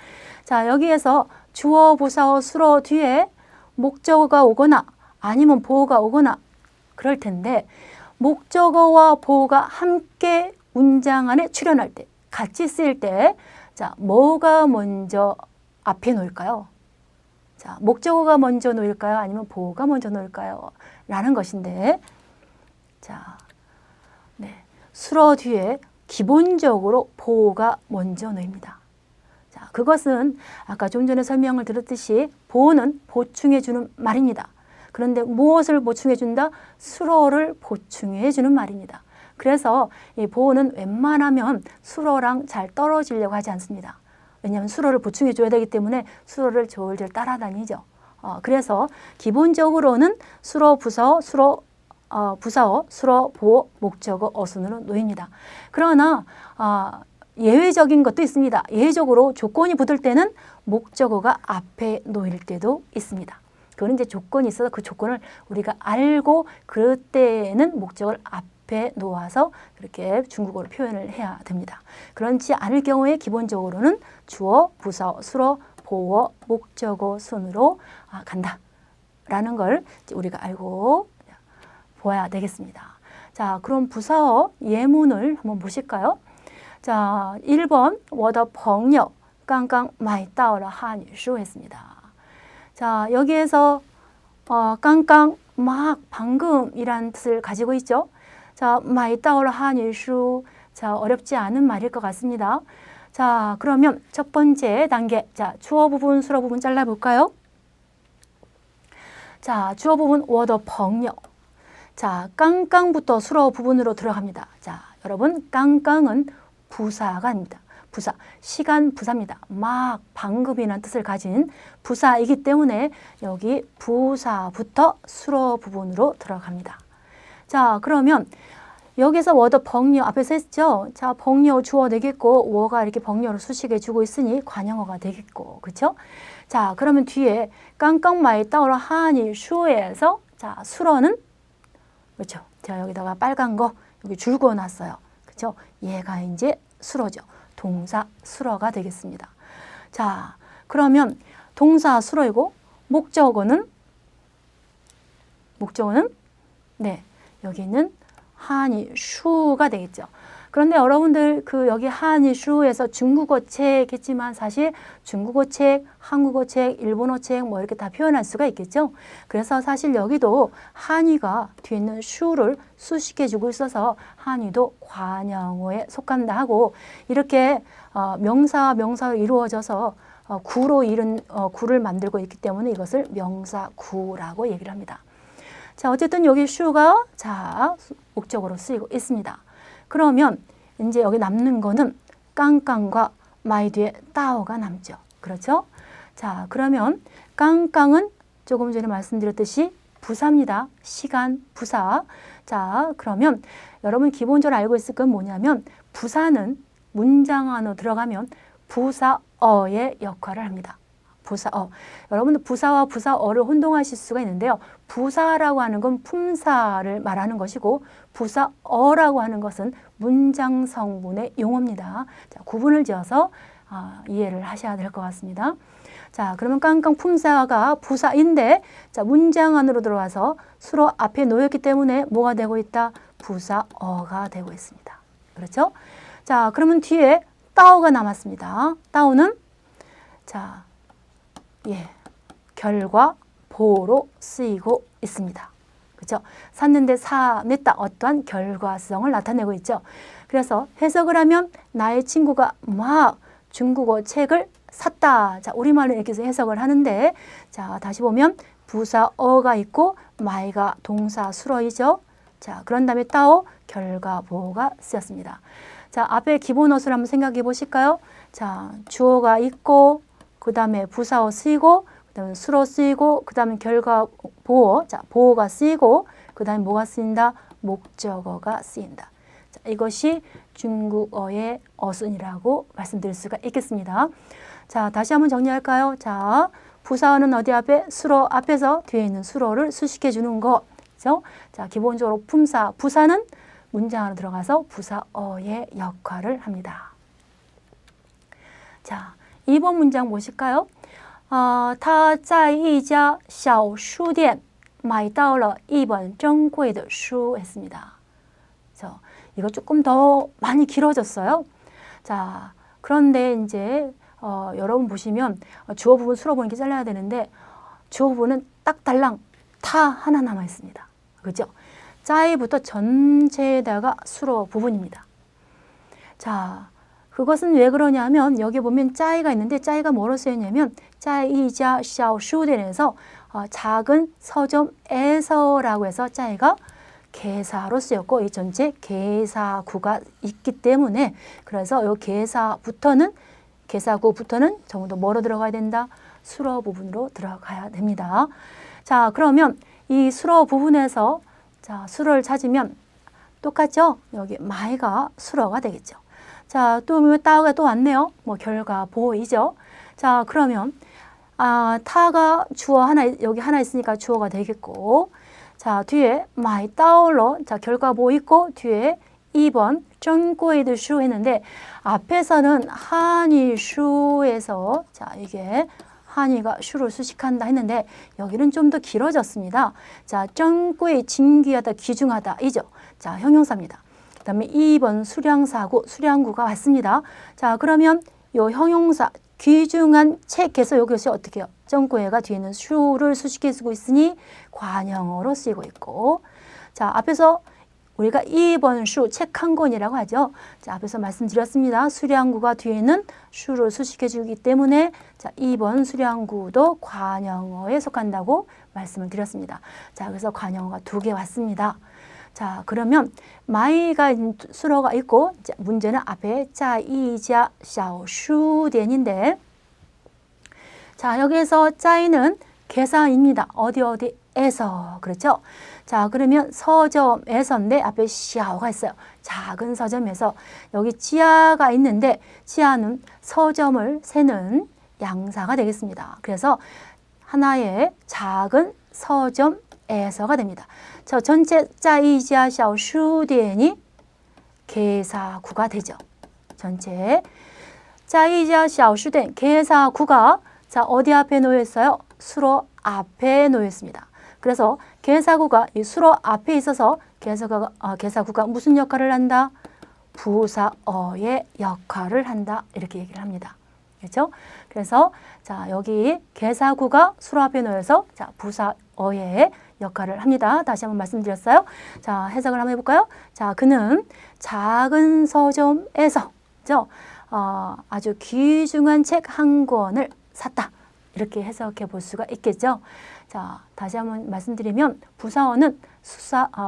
자, 여기에서 주어, 부사어, 수러 뒤에 목적어가 오거나 아니면 보어가 오거나 그럴 텐데 목적어와 보어가 함께 문장 안에 출현할 때 같이 쓰일 때 자, 뭐가 먼저 앞에 놓일까요? 자, 목적어가 먼저 놓일까요? 아니면 보어가 먼저 놓일까요? 라는 것인데 자, 네, 수러 뒤에 기본적으로 보어가 먼저 놓입니다. 자, 그것은 아까 좀 전에 설명을 드렸듯이 보어는 보충해 주는 말입니다. 그런데 무엇을 보충해 준다? 수러를 보충해 주는 말입니다. 그래서 이 보어는 웬만하면 수러랑 잘 떨어지려고 하지 않습니다. 왜냐하면 수러를 보충해 줘야 되기 때문에 수러를 졸졸 따라다니죠. 그래서 기본적으로는 수러, 부사어, 부사어, 수러, 보어, 목적어, 어순으로 놓입니다. 그러나 예외적인 것도 있습니다. 예외적으로 조건이 붙을 때는 목적어가 앞에 놓일 때도 있습니다. 그건 이제 조건이 있어서 그 조건을 우리가 알고 그때는 목적어를 앞에 놓아서 그렇게 중국어로 표현을 해야 됩니다. 그렇지 않을 경우에 기본적으로는 주어, 부사어, 수러, 보어, 목적어 순으로 간다라는 걸 우리가 알고 보아야 되겠습니다. 자, 그럼 부사어 예문을 한번 보실까요? 자, 1번 我的朋友刚刚买到了汉语书 했습니다. 자, 여기에서 깡깡 막 방금이란 뜻을 가지고 있죠. 자, 买到了汉语书 자, 어렵지 않은 말일 것 같습니다. 자, 그러면 첫 번째 단계. 자, 주어 부분, 수러 부분 잘라볼까요? 자, 주어 부분 我的朋友 자, 깡깡부터 수러 부분으로 들어갑니다. 자, 여러분 깡깡은 부사가 아닙니다. 부사, 시간 부사입니다. 막 방금이라는 뜻을 가진 부사이기 때문에 여기 부사부터 수러 부분으로 들어갑니다. 자, 그러면 여기서 我的朋友 앞에서 했죠. 자, 朋友 주어 되겠고 我가 이렇게 朋友를 수식해 주고 있으니 관형어가 되겠고, 그렇죠? 자, 그러면 뒤에 깡깡买到了汉语书에서 자, 수러는 그렇죠? 제가 여기다가 빨간 거 여기 줄 그어놨어요. 그렇죠? 얘가 이제 수러죠. 동사 수러가 되겠습니다. 자, 그러면 동사 수러이고 목적어는 네, 여기 있는 한이 슈가 되겠죠. 그런데 여러분들 그 여기 한이 슈에서 중국어 책 했지만 사실 중국어 책, 한국어 책, 일본어 책 뭐 이렇게 다 표현할 수가 있겠죠. 그래서 사실 여기도 한이가 뒤에 있는 슈를 수식해 주고 있어서 한이도 관형어에 속한다 하고 이렇게 명사와 명사로 이루어져서 구로 이룬 구를 만들고 있기 때문에 이것을 명사구라고 얘기를 합니다. 자, 어쨌든 여기 슈가 자, 목적으로 쓰이고 있습니다. 그러면 이제 여기 남는 거는 깡깡과 마이 뒤에 따오가 남죠. 그렇죠? 자, 그러면 깡깡은 조금 전에 말씀드렸듯이 부사입니다. 시간, 부사. 자, 그러면 여러분 기본적으로 알고 있을 건 뭐냐면 부사는 문장 안으로 들어가면 부사 부사어의 역할을 합니다. 부사어. 여러분들 부사와 부사어를 혼동하실 수가 있는데요. 부사라고 하는 건 품사를 말하는 것이고 부사어라고 하는 것은 문장 성분의 용어입니다. 자, 구분을 지어서 이해를 하셔야 될 것 같습니다. 자, 그러면 깡깡 품사가 부사인데 자, 문장 안으로 들어와서 수로 앞에 놓였기 때문에 뭐가 되고 있다? 부사어가 되고 있습니다. 그렇죠? 자, 그러면 뒤에 따오가 남았습니다. 따오는 자, 결과 보로 쓰이고 있습니다. 그렇죠? 샀는데 냈다 어떠한 결과성을 나타내고 있죠. 그래서 해석을 하면 나의 친구가 막 중국어 책을 샀다. 자, 우리말로 이렇게 해서 해석을 하는데 자, 다시 보면 부사어가 있고 마이가 동사 수로이죠. 자, 그런 다음에 따오 결과 보호가 쓰였습니다. 자, 앞에 기본 어수를 한번 생각해 보실까요? 자, 주어가 있고 그 다음에 부사어 쓰이고 그 다음에 수로 쓰이고 그 다음에 결과 보호, 자, 보호가 쓰이고 그 다음에 뭐가 쓰인다? 목적어가 쓰인다. 자, 이것이 중국어의 어순이라고 말씀드릴 수가 있겠습니다. 자, 다시 한번 정리할까요? 자, 부사어는 어디 앞에? 수로 앞에서 뒤에 있는 수로를 수식해 주는 거. 그렇죠? 자, 기본적으로 품사, 부사는 문장 안으로 들어가서 부사어의 역할을 합니다. 자, 2번 문장 보실까요? 他在一家小书店买到了一本珍贵的书 했습니다. 그래서 이거 조금 더 많이 길어졌어요. 자, 그런데 이제 여러분 보시면 주어 부분, 수로 부분 이렇게 잘라야 되는데 주어 부분은 딱 달랑 타 하나 남아 있습니다. 그죠? 짜이부터 전체에다가 수로 부분입니다. 자, 그것은 왜 그러냐면 여기 보면 짜이가 있는데 짜이가 뭐로 쓰였냐면 짜이자 샤오슈덴에서 작은 서점에서라고 해서 짜이가 개사로 쓰였고 이 전체 개사구가 있기 때문에 그래서 이 개사구부터는 전부 다 뭐로 들어가야 된다? 수로 부분으로 들어가야 됩니다. 자, 그러면 이 수로 부분에서 자, 수로를 찾으면 똑같죠? 여기 마이가 수로가 되겠죠. 자, 또 따오가 또 왔네요. 뭐 결과 보이죠. 자, 그러면 타가 주어 하나 여기 하나 있으니까 주어가 되겠고, 자 뒤에 마이 따오로 자 결과 보 있고 뒤에 2번珍贵的슈 했는데 앞에서는 한이 슈에서 자 이게 한이가 슈를 수식한다 했는데 여기는 좀 더 길어졌습니다. 자, 珍贵 진귀하다, 귀중하다 이죠. 자, 형용사입니다. 그 다음에 2번 수량사구, 수량구가 왔습니다. 자, 그러면 요 형용사 귀중한 책에서 여기서 어떻게 해요? 珍贵가 뒤에는 슈를 수식해 쓰고 있으니 관형어로 쓰이고 있고 자, 앞에서 우리가 2번 슈, 책 한 권이라고 하죠. 자, 앞에서 말씀드렸습니다. 수량구가 뒤에는 슈를 수식해 주기 때문에 자, 2번 수량구도 관형어에 속한다고 말씀을 드렸습니다. 자, 그래서 관형어가 2개 왔습니다. 자, 그러면 마이가 수로가 있고 자, 문제는 앞에 짜이자 샤오슈덴인데 자, 여기에서 짜이는 계산입니다. 어디에서 그렇죠? 자, 그러면 서점에서인데 앞에 샤오가 있어요. 작은 서점에서 여기 지하가 있는데 지하는 서점을 세는 양사가 되겠습니다. 그래서 하나의 작은 서점에서가 됩니다. 저 전체 짜이자 샤오슈디엔이 개사구가 되죠. 전체 짜이자 샤오슈디엔 개사구가 자 어디 앞에 놓여 있어요? 수로 앞에 놓여 있습니다. 그래서 개사구가 이 수로 앞에 있어서 개사구가 무슨 역할을 한다? 부사어의 역할을 한다. 이렇게 얘기를 합니다. 그렇죠? 그래서 자 여기 개사구가 수로 앞에 놓여서 자 부사어의 역할을 합니다. 다시 한번 말씀드렸어요. 자 해석을 한번 해볼까요? 자 그는 작은 서점에서 그죠? 아주 귀중한 책 한 권을 샀다. 이렇게 해석해 볼 수가 있겠죠. 자, 다시 한번 말씀드리면 부사어는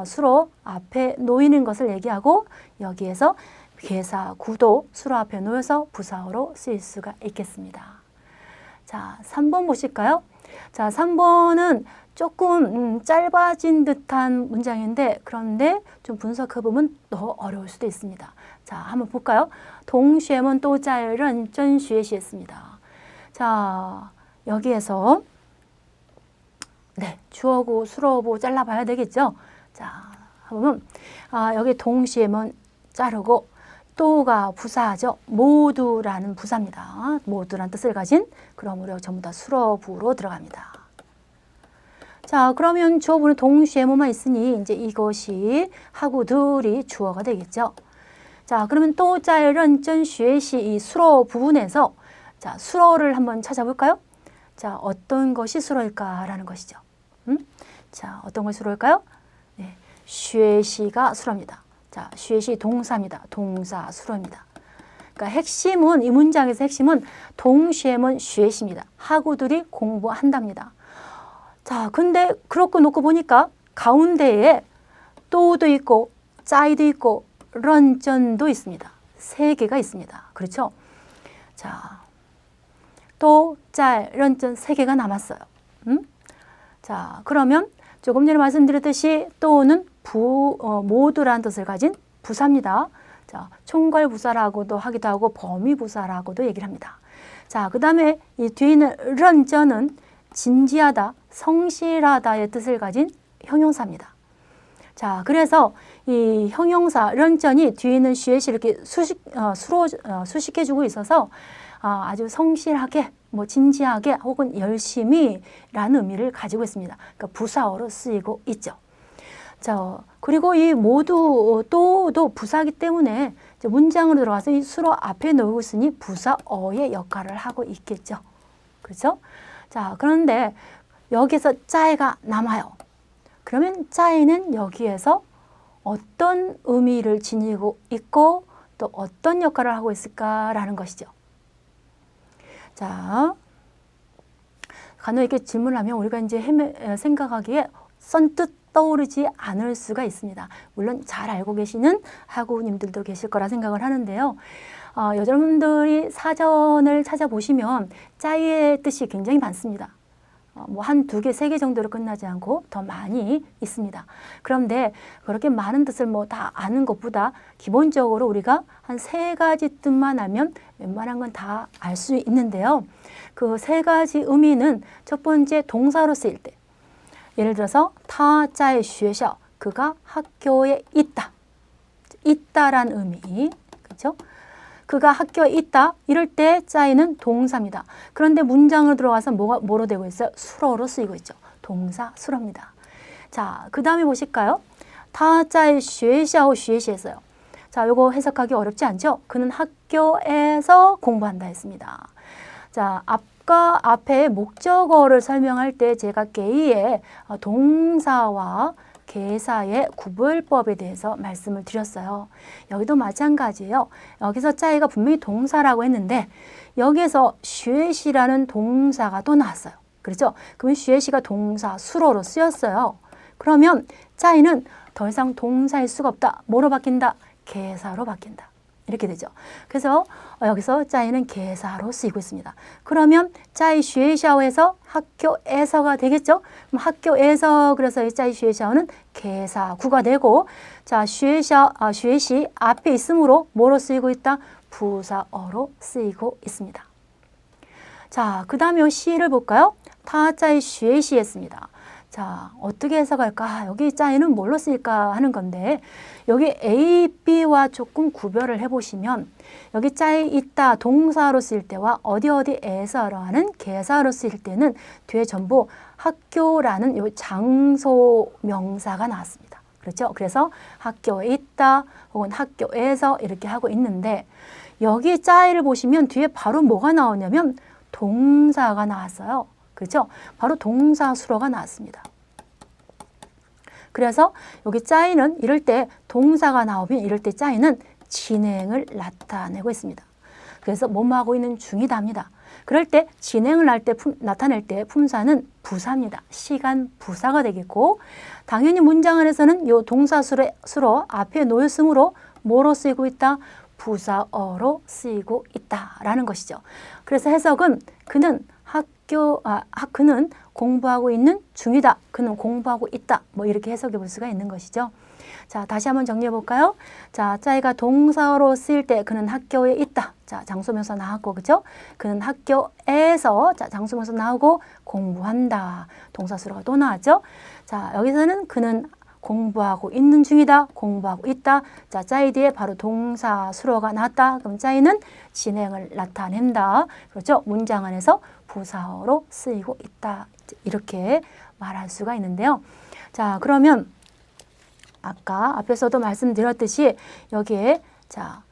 수로 앞에 놓이는 것을 얘기하고 여기에서 개사구도 수로 앞에 놓여서 부사어로 쓰일 수가 있겠습니다. 자, 3번 보실까요? 자, 3번은 조금 짧아진 듯한 문장인데 그런데 좀 분석해보면 더 어려울 수도 있습니다. 자, 한번 볼까요? 동学们都在认真学习했습니다. 자, 여기에서 네, 주어고 수로고 잘라봐야 되겠죠? 자, 보면 여기 동시에만 자르고 또가 부사죠. 모두라는 부사입니다. 모두란 뜻을 가진 그러므로 전부 다 수로부로 들어갑니다. 자, 그러면 주어부는 동시에만 있으니 이제 이것이 하고들이 주어가 되겠죠. 자, 그러면 또 짤런전 쉐시 이 수로 부분에서 자, 수로를 한번 찾아볼까요? 자, 어떤 것이 수로일까라는 것이죠. 자, 어떤 것이 수로일까요? 네, 쉐시가 수로입니다. 자, 쉐시 동사입니다. 동사 수로입니다. 그러니까 핵심은 이 문장에서 핵심은 동시에는 쉐시입니다. 하고들이 공부한답니다. 자, 근데 그렇게 놓고 보니까 가운데에 또도 있고 짜이도 있고 런전도 있습니다. 세 개가 있습니다. 그렇죠? 자, 또, 짤, 런전 세 개가 남았어요. 자, 그러면 조금 전에 말씀드렸듯이 또는 모두라는 뜻을 가진 부사입니다. 자, 총괄부사라고도 하기도 하고 범위부사라고도 얘기를 합니다. 자, 그 다음에 이 뒤에 있는 런전은 진지하다, 성실하다의 뜻을 가진 형용사입니다. 자, 그래서 이 형용사 런전이 뒤에 있는 슈에시 이렇게 수식해주고 있어서 아주 성실하게, 뭐 진지하게 혹은 열심히라는 의미를 가지고 있습니다. 그러니까 부사어로 쓰이고 있죠. 자, 그리고 이 모두 또도 부사이기 때문에 이제 문장으로 들어가서 이 수로 앞에 놓고 있으니 부사어의 역할을 하고 있겠죠. 그렇죠? 자, 그런데 여기서 짜이가 남아요. 그러면 짜이는 여기에서 어떤 의미를 지니고 있고 또 어떤 역할을 하고 있을까라는 것이죠. 자, 간혹 이렇게 질문을 하면 우리가 이제 생각하기에 선뜻 떠오르지 않을 수가 있습니다. 물론 잘 알고 계시는 학우님들도 계실 거라 생각을 하는데요. 여러분들이 사전을 찾아보시면 짜이의 뜻이 굉장히 많습니다. 뭐 한 두 개, 세 개 정도로 끝나지 않고 더 많이 있습니다. 그런데 그렇게 많은 뜻을 뭐 다 아는 것보다 기본적으로 우리가 한 세 가지 뜻만 알면 웬만한 건 다 알 수 있는데요. 그 세 가지 의미는 첫 번째 동사로 쓰일 때. 예를 들어서 타자의 쉐샤, 그가 학교에 있다. 있다란 의미. 그렇죠? 그가 학교에 있다. 이럴 때 짜이는 동사입니다. 그런데 문장으로 들어와서 뭐로 되고 있어요? 수로로 쓰이고 있죠. 동사 수로입니다. 자, 그 다음에 보실까요? 타자의 쉐샤오 쉐시했어요. 자, 요거 해석하기 어렵지 않죠? 그는 학교에서 공부한다 했습니다. 자, 앞에 목적어를 설명할 때 제가 게이의 동사와 개사의 구별법에 대해서 말씀을 드렸어요. 여기도 마찬가지예요. 여기서 짜이가 분명히 동사라고 했는데 여기에서 쉐시라는 동사가 또 나왔어요. 그렇죠? 그러면 쉐시가 동사 수로로 쓰였어요. 그러면 짜이는 더 이상 동사일 수가 없다. 뭐로 바뀐다? 개사로 바뀐다. 이렇게 되죠. 그래서 여기서 짜이는 개사로 쓰이고 있습니다. 그러면 짜이 쉐샤오에서 학교에서가 되겠죠. 그럼 학교에서 그래서 이 짜이 쉐샤오는 개사구가 되고 자 쉐시 앞에 있으므로 뭐로 쓰이고 있다? 부사어로 쓰이고 있습니다. 자, 그 다음에 시를 볼까요? 타짜이 쉐시 했습니다. 자, 어떻게 해석할까? 여기 짜이는 뭘로 쓰일까 하는 건데 여기 A, B와 조금 구별을 해보시면 여기 짜이 있다 동사로 쓰일 때와 어디에서로 하는 개사로 쓰일 때는 뒤에 전부 학교라는 요 장소 명사가 나왔습니다. 그렇죠? 그래서 학교에 있다 혹은 학교에서 이렇게 하고 있는데 여기 짜이를 보시면 뒤에 바로 뭐가 나오냐면 동사가 나왔어요. 그렇죠? 바로 동사 수로가 나왔습니다. 그래서 여기 짜이는 이럴 때 동사가 나오면 이럴 때 짜이는 진행을 나타내고 있습니다. 그래서 뭐뭐 하고 있는 중이다입니다. 그럴 때 진행을 나타낼 때 품사는 부사입니다. 시간 부사가 되겠고 당연히 문장 안에서는 이 동사 수로 앞에 놓였으므로 뭐로 쓰이고 있다? 부사어로 쓰이고 있다라는 것이죠. 그래서 해석은 그는 그는 공부하고 있는 중이다. 그는 공부하고 있다. 뭐 이렇게 해석해 볼 수가 있는 것이죠. 자, 다시 한번 정리해 볼까요? 자, 짜이가 동사로 쓰일 때 그는 학교에 있다. 자, 장소명사 나왔고, 그죠? 그는 학교에서, 자, 장소명사 나오고 공부한다. 동사수로가 또 나왔죠? 자, 여기서는 그는 공부하고 있는 중이다. 공부하고 있다. 자, 짜이 뒤에 바로 동사수로가 나왔다. 그럼 짜이는 진행을 나타낸다. 그렇죠? 문장 안에서 부사어로 쓰이고 있다. 이렇게 말할 수가 있는데요. 자, 그러면 아까 앞에서도 말씀드렸듯이 여기에 자,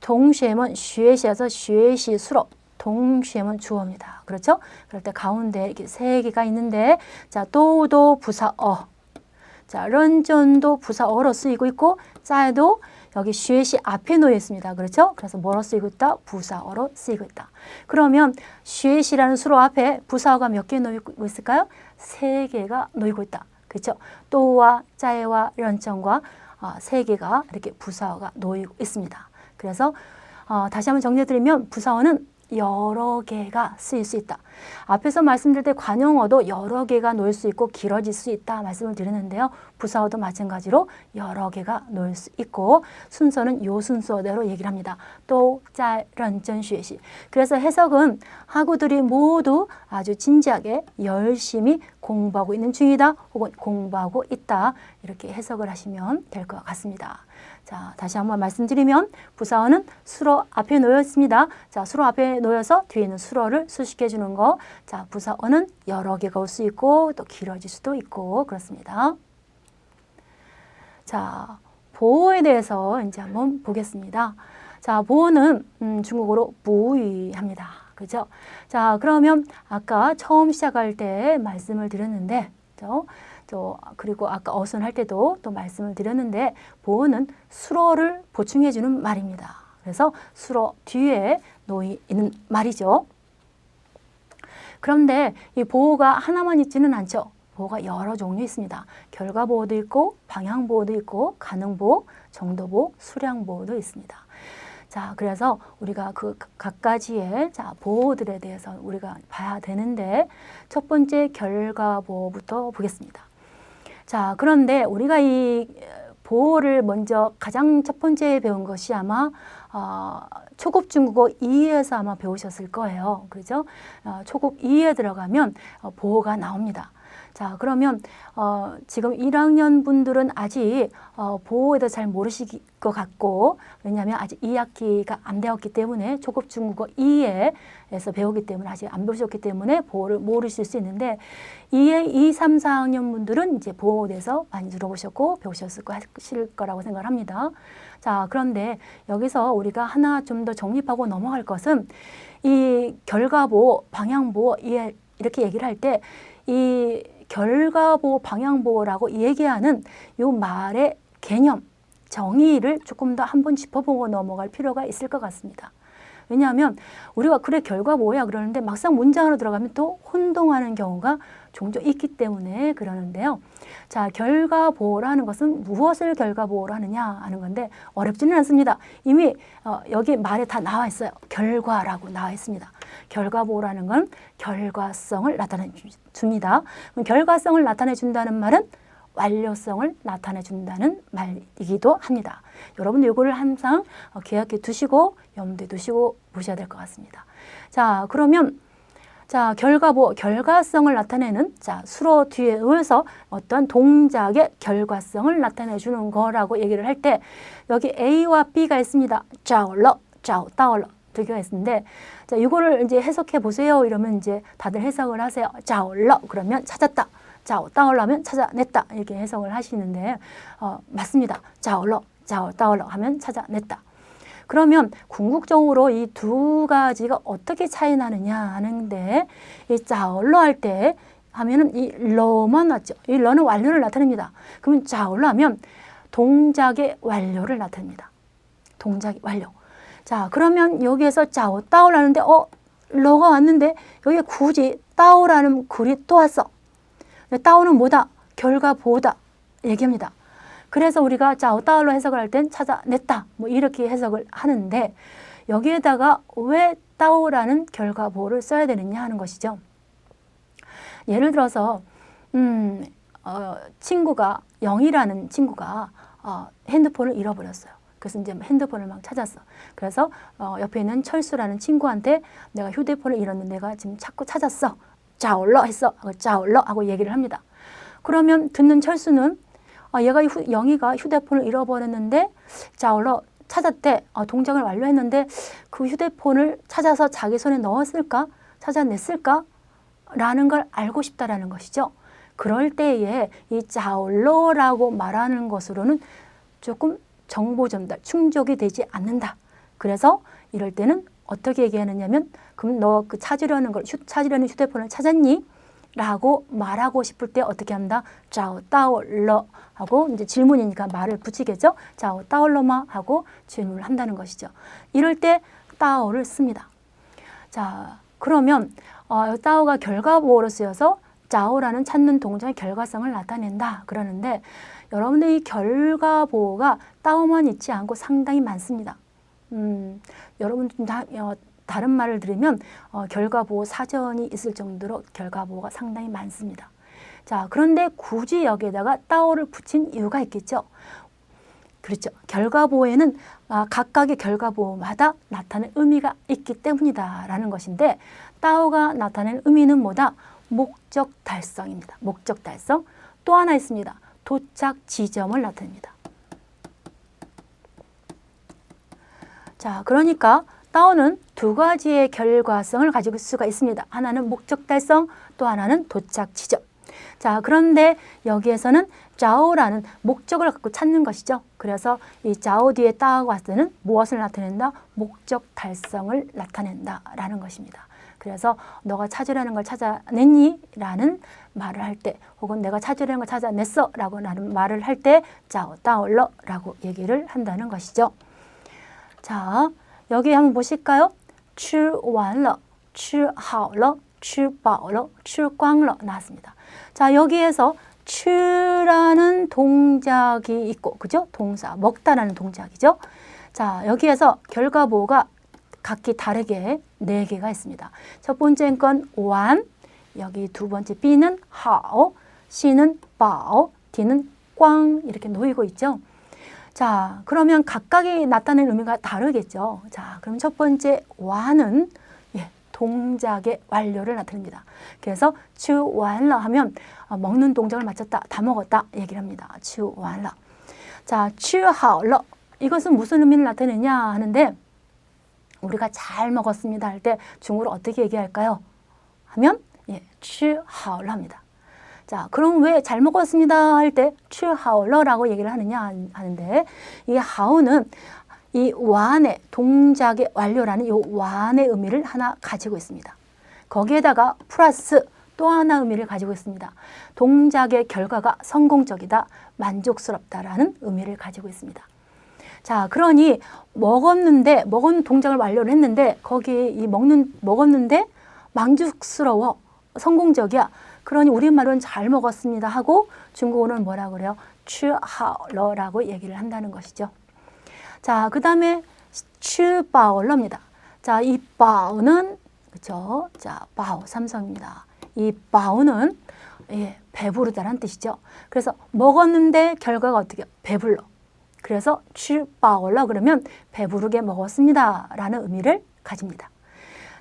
동시에는 学习에서 学习수로 동시에는 주어입니다. 그렇죠? 그럴 때 가운데 이렇게 세 개가 있는데 자, 도도 부사어. 자, 런전도 부사어로 쓰이고 있고 짜에도 여기 学习앞에 놓여 있습니다. 그렇죠? 그래서 뭐로 쓰이고 있다? 부사어로 쓰이고 있다. 그러면 学习라는 수로 앞에 부사어가 몇 개 놓이고 있을까요? 세 개가 놓이고 있다. 그렇죠? 또와 짜에와 런전과 세 개가 이렇게 부사어가 놓이고 있습니다. 그래서 다시 한번 정리해드리면 부사어는 여러 개가 쓰일 수 있다. 앞에서 말씀드릴 때 관용어도 여러 개가 놓일 수 있고 길어질 수 있다 말씀을 드렸는데요. 부사어도 마찬가지로 여러 개가 놓일 수 있고 순서는 요 순서대로 얘기를 합니다. 또, 짜, 런, 전, 学习. 그래서 해석은 학우들이 모두 아주 진지하게 열심히 공부하고 있는 중이다 혹은 공부하고 있다 이렇게 해석을 하시면 될 것 같습니다. 자, 다시 한번 말씀드리면 부사어는 수로 앞에 놓여 있습니다. 자, 수로 앞에 놓여서 뒤에 있는 수로를 수식해 주는 거. 자, 부사어는 여러 개가 올 수 있고 또 길어질 수도 있고 그렇습니다. 자, 보호에 대해서 이제 한번 보겠습니다. 자, 보호는 중국어로 부위합니다. 그죠? 자, 그러면 아까 처음 시작할 때 말씀을 드렸는데 그리고 아까 어순할 때도 또 말씀을 드렸는데 보호는 수로를 보충해 주는 말입니다. 그래서 수로 뒤에 놓이는 말이죠. 그런데 이 보호가 하나만 있지는 않죠. 보호가 여러 종류 있습니다. 결과 보호도 있고 방향 보호도 있고 가능 보호, 정도 보호, 수량 보호도 있습니다. 자, 그래서 우리가 그 각가지의 보호들에 대해서 우리가 봐야 되는데 첫 번째 결과 보호부터 보겠습니다. 자, 그런데 우리가 이 보호를 먼저 가장 첫 번째 배운 것이 아마 초급 중국어 2에서 아마 배우셨을 거예요. 그죠? 초급 2에 들어가면 보호가 나옵니다. 자, 그러면 지금 1학년 분들은 아직 보호에 대해서 잘 모르실 것 같고 왜냐하면 아직 2학기가 안 되었기 때문에 초급 중국어 2에서 배우기 때문에 아직 안 배우셨기 때문에 보호를 모르실 수 있는데 2, 3, 4학년 분들은 이제 보호에 대해서 많이 들어보셨고 배우셨을 거라고 생각을 합니다. 자, 그런데 여기서 우리가 하나 좀 더 정립하고 넘어갈 것은 이 결과보호, 방향보호 이렇게 얘기를 할 때 이 결과보호, 방향보호라고 얘기하는 이 말의 개념, 정의를 조금 더 한번 짚어보고 넘어갈 필요가 있을 것 같습니다. 왜냐하면 우리가 그래 결과보호야 그러는데 막상 문장으로 들어가면 또 혼동하는 경우가 종종 있기 때문에 그러는데요. 자, 결과보호라는 것은 무엇을 결과보호로 하느냐 하는 건데 어렵지는 않습니다. 이미 여기 말에 다 나와 있어요. 결과라고 나와 있습니다. 결과보호라는 건 결과성을 나타내 줍니다. 그럼 결과성을 나타내 준다는 말은 완료성을 나타내 준다는 말이기도 합니다. 여러분도 이거를 항상 기억해 두시고 염두에 두시고 보셔야 될 것 같습니다. 자, 그러면 결과성을 나타내는 수로 뒤에 놓여서 어떤 동작의 결과성을 나타내 주는 거라고 얘기를 할 때 여기 A와 B가 있습니다. 짜올러, 따올러 두 개가 있는데 자, 이거를 이제 해석해 보세요. 이러면 이제 다들 해석을 하세요. 짜올러 그러면 찾았다. 따올러면 찾아냈다. 이렇게 해석을 하시는데 맞습니다. 짜올러, 따올러 하면 찾아냈다. 그러면 궁극적으로 이 두 가지가 어떻게 차이 나느냐 하는데 이 짜올러 할 때 하면은 이 러만 왔죠. 이 러는 완료를 나타냅니다. 그러면 짜올러 하면 동작의 완료를 나타냅니다. 동작의 완료. 자, 그러면 여기에서 따올러 하는데 러가 왔는데 여기에 굳이 따오라는 글이 또 왔어. 따오는 뭐다? 결과보호다. 얘기합니다. 그래서 우리가 따올러 해석을 할 땐 찾아냈다. 뭐 이렇게 해석을 하는데 여기에다가 왜 따오라는 결과보호를 써야 되느냐 하는 것이죠. 예를 들어서 친구가 영이라는 친구가 핸드폰을 잃어버렸어요. 그래서 이제 핸드폰을 막 찾았어. 그래서 옆에 있는 철수라는 친구한테 내가 휴대폰을 잃었는데 내가 지금 자꾸 찾았어. 짜올러 했어. 짜올러 하고 얘기를 합니다. 그러면 듣는 철수는 영희가 휴대폰을 잃어버렸는데 짜올러 찾았대. 동작을 완료했는데 그 휴대폰을 찾아서 자기 손에 넣었을까? 찾아냈을까? 라는 걸 알고 싶다라는 것이죠. 그럴 때에 이 짜올러라고 말하는 것으로는 조금 정보 전달, 충족이 되지 않는다. 그래서 이럴 때는 어떻게 얘기하느냐면 그럼 너 그 찾으려는 휴대폰을 찾았니? 라고 말하고 싶을 때 어떻게 한다? 짜오 따올러 하고 이제 질문이니까 말을 붙이겠죠? 짜오 따올러마 하고 질문을 한다는 것이죠. 이럴 때 따오를 씁니다. 자, 그러면 따오가 결과보호로 쓰여서 짜오라는 찾는 동작의 결과성을 나타낸다. 그러는데 여러분들 이 결과보호가 따오만 있지 않고 상당히 많습니다. 여러분 다른 말을 들으면 결과보호 사전이 있을 정도로 결과보호가 상당히 많습니다. 자, 그런데 굳이 여기에다가 따오를 붙인 이유가 있겠죠. 그렇죠. 결과보호에는 각각의 결과보호마다 나타낸 의미가 있기 때문이다라는 것인데 따오가 나타낸 의미는 뭐다? 목적 달성입니다. 목적 달성. 또 하나 있습니다. 도착 지점을 나타냅니다. 자, 그러니까 따오는 두 가지의 결과성을 가지고 있을 수가 있습니다. 하나는 목적 달성, 또 하나는 도착 지점. 자, 그런데 여기에서는 짜오라는 목적을 갖고 찾는 것이죠. 그래서 이 짜오 뒤에 따오가 왔을 때는 무엇을 나타낸다? 목적 달성을 나타낸다라는 것입니다. 그래서 너가 찾으려는 걸 찾아냈니? 라는 말을 할 때, 혹은 내가 찾으려는 걸 찾아냈어 라고 라는 말을 할 때 짜오 따올러 라고 얘기를 한다는 것이죠. 자, 여기 한번 보실까요? 吃完了, 吃好了, 吃饱了, 吃光了 나왔습니다. 자, 여기에서 吃라는 동작이 있고, 그죠? 동사, 먹다라는 동작이죠. 자, 여기에서 결과보호가 각기 다르게 4개가 있습니다. 첫 번째 건 완, 여기 두 번째 B는 好, C는 饱, D는 꽝 이렇게 놓이고 있죠. 자, 그러면 각각이 나타내는 의미가 다르겠죠. 자, 그럼 첫 번째 완은 동작의 완료를 나타냅니다. 그래서 吃完了 하면 먹는 동작을 마쳤다, 다 먹었다 얘기를 합니다. 吃完了. 자, 吃好了 이것은 무슨 의미를 나타내냐 하는데 우리가 잘 먹었습니다 할 때 중국어로 어떻게 얘기할까요? 하면 吃好了 합니다. 자, 그럼 왜 잘 먹었습니다 할 때 吃好了 라고 얘기를 하느냐 하는데 이 하오는 이 완의 동작의 완료라는 이 완의 의미를 하나 가지고 있습니다. 거기에다가 플러스 또 하나 의미를 가지고 있습니다. 동작의 결과가 성공적이다, 만족스럽다라는 의미를 가지고 있습니다. 자, 그러니 먹은 동작을 완료를 했는데 거기에 이 먹었는데 만족스러워, 성공적이야. 그러니 우리말은 잘 먹었습니다 하고 중국어는 뭐라 그래요? 吃好了라고 얘기를 한다는 것이죠. 자, 그 다음에 吃饱了입니다. 자, 이 饱는 그렇죠? 자, 饱 삼성입니다. 이 饱는 배부르다라는 뜻이죠. 그래서 먹었는데 결과가 어떻게 해요? 배불러. 그래서 吃饱了 그러면 배부르게 먹었습니다 라는 의미를 가집니다.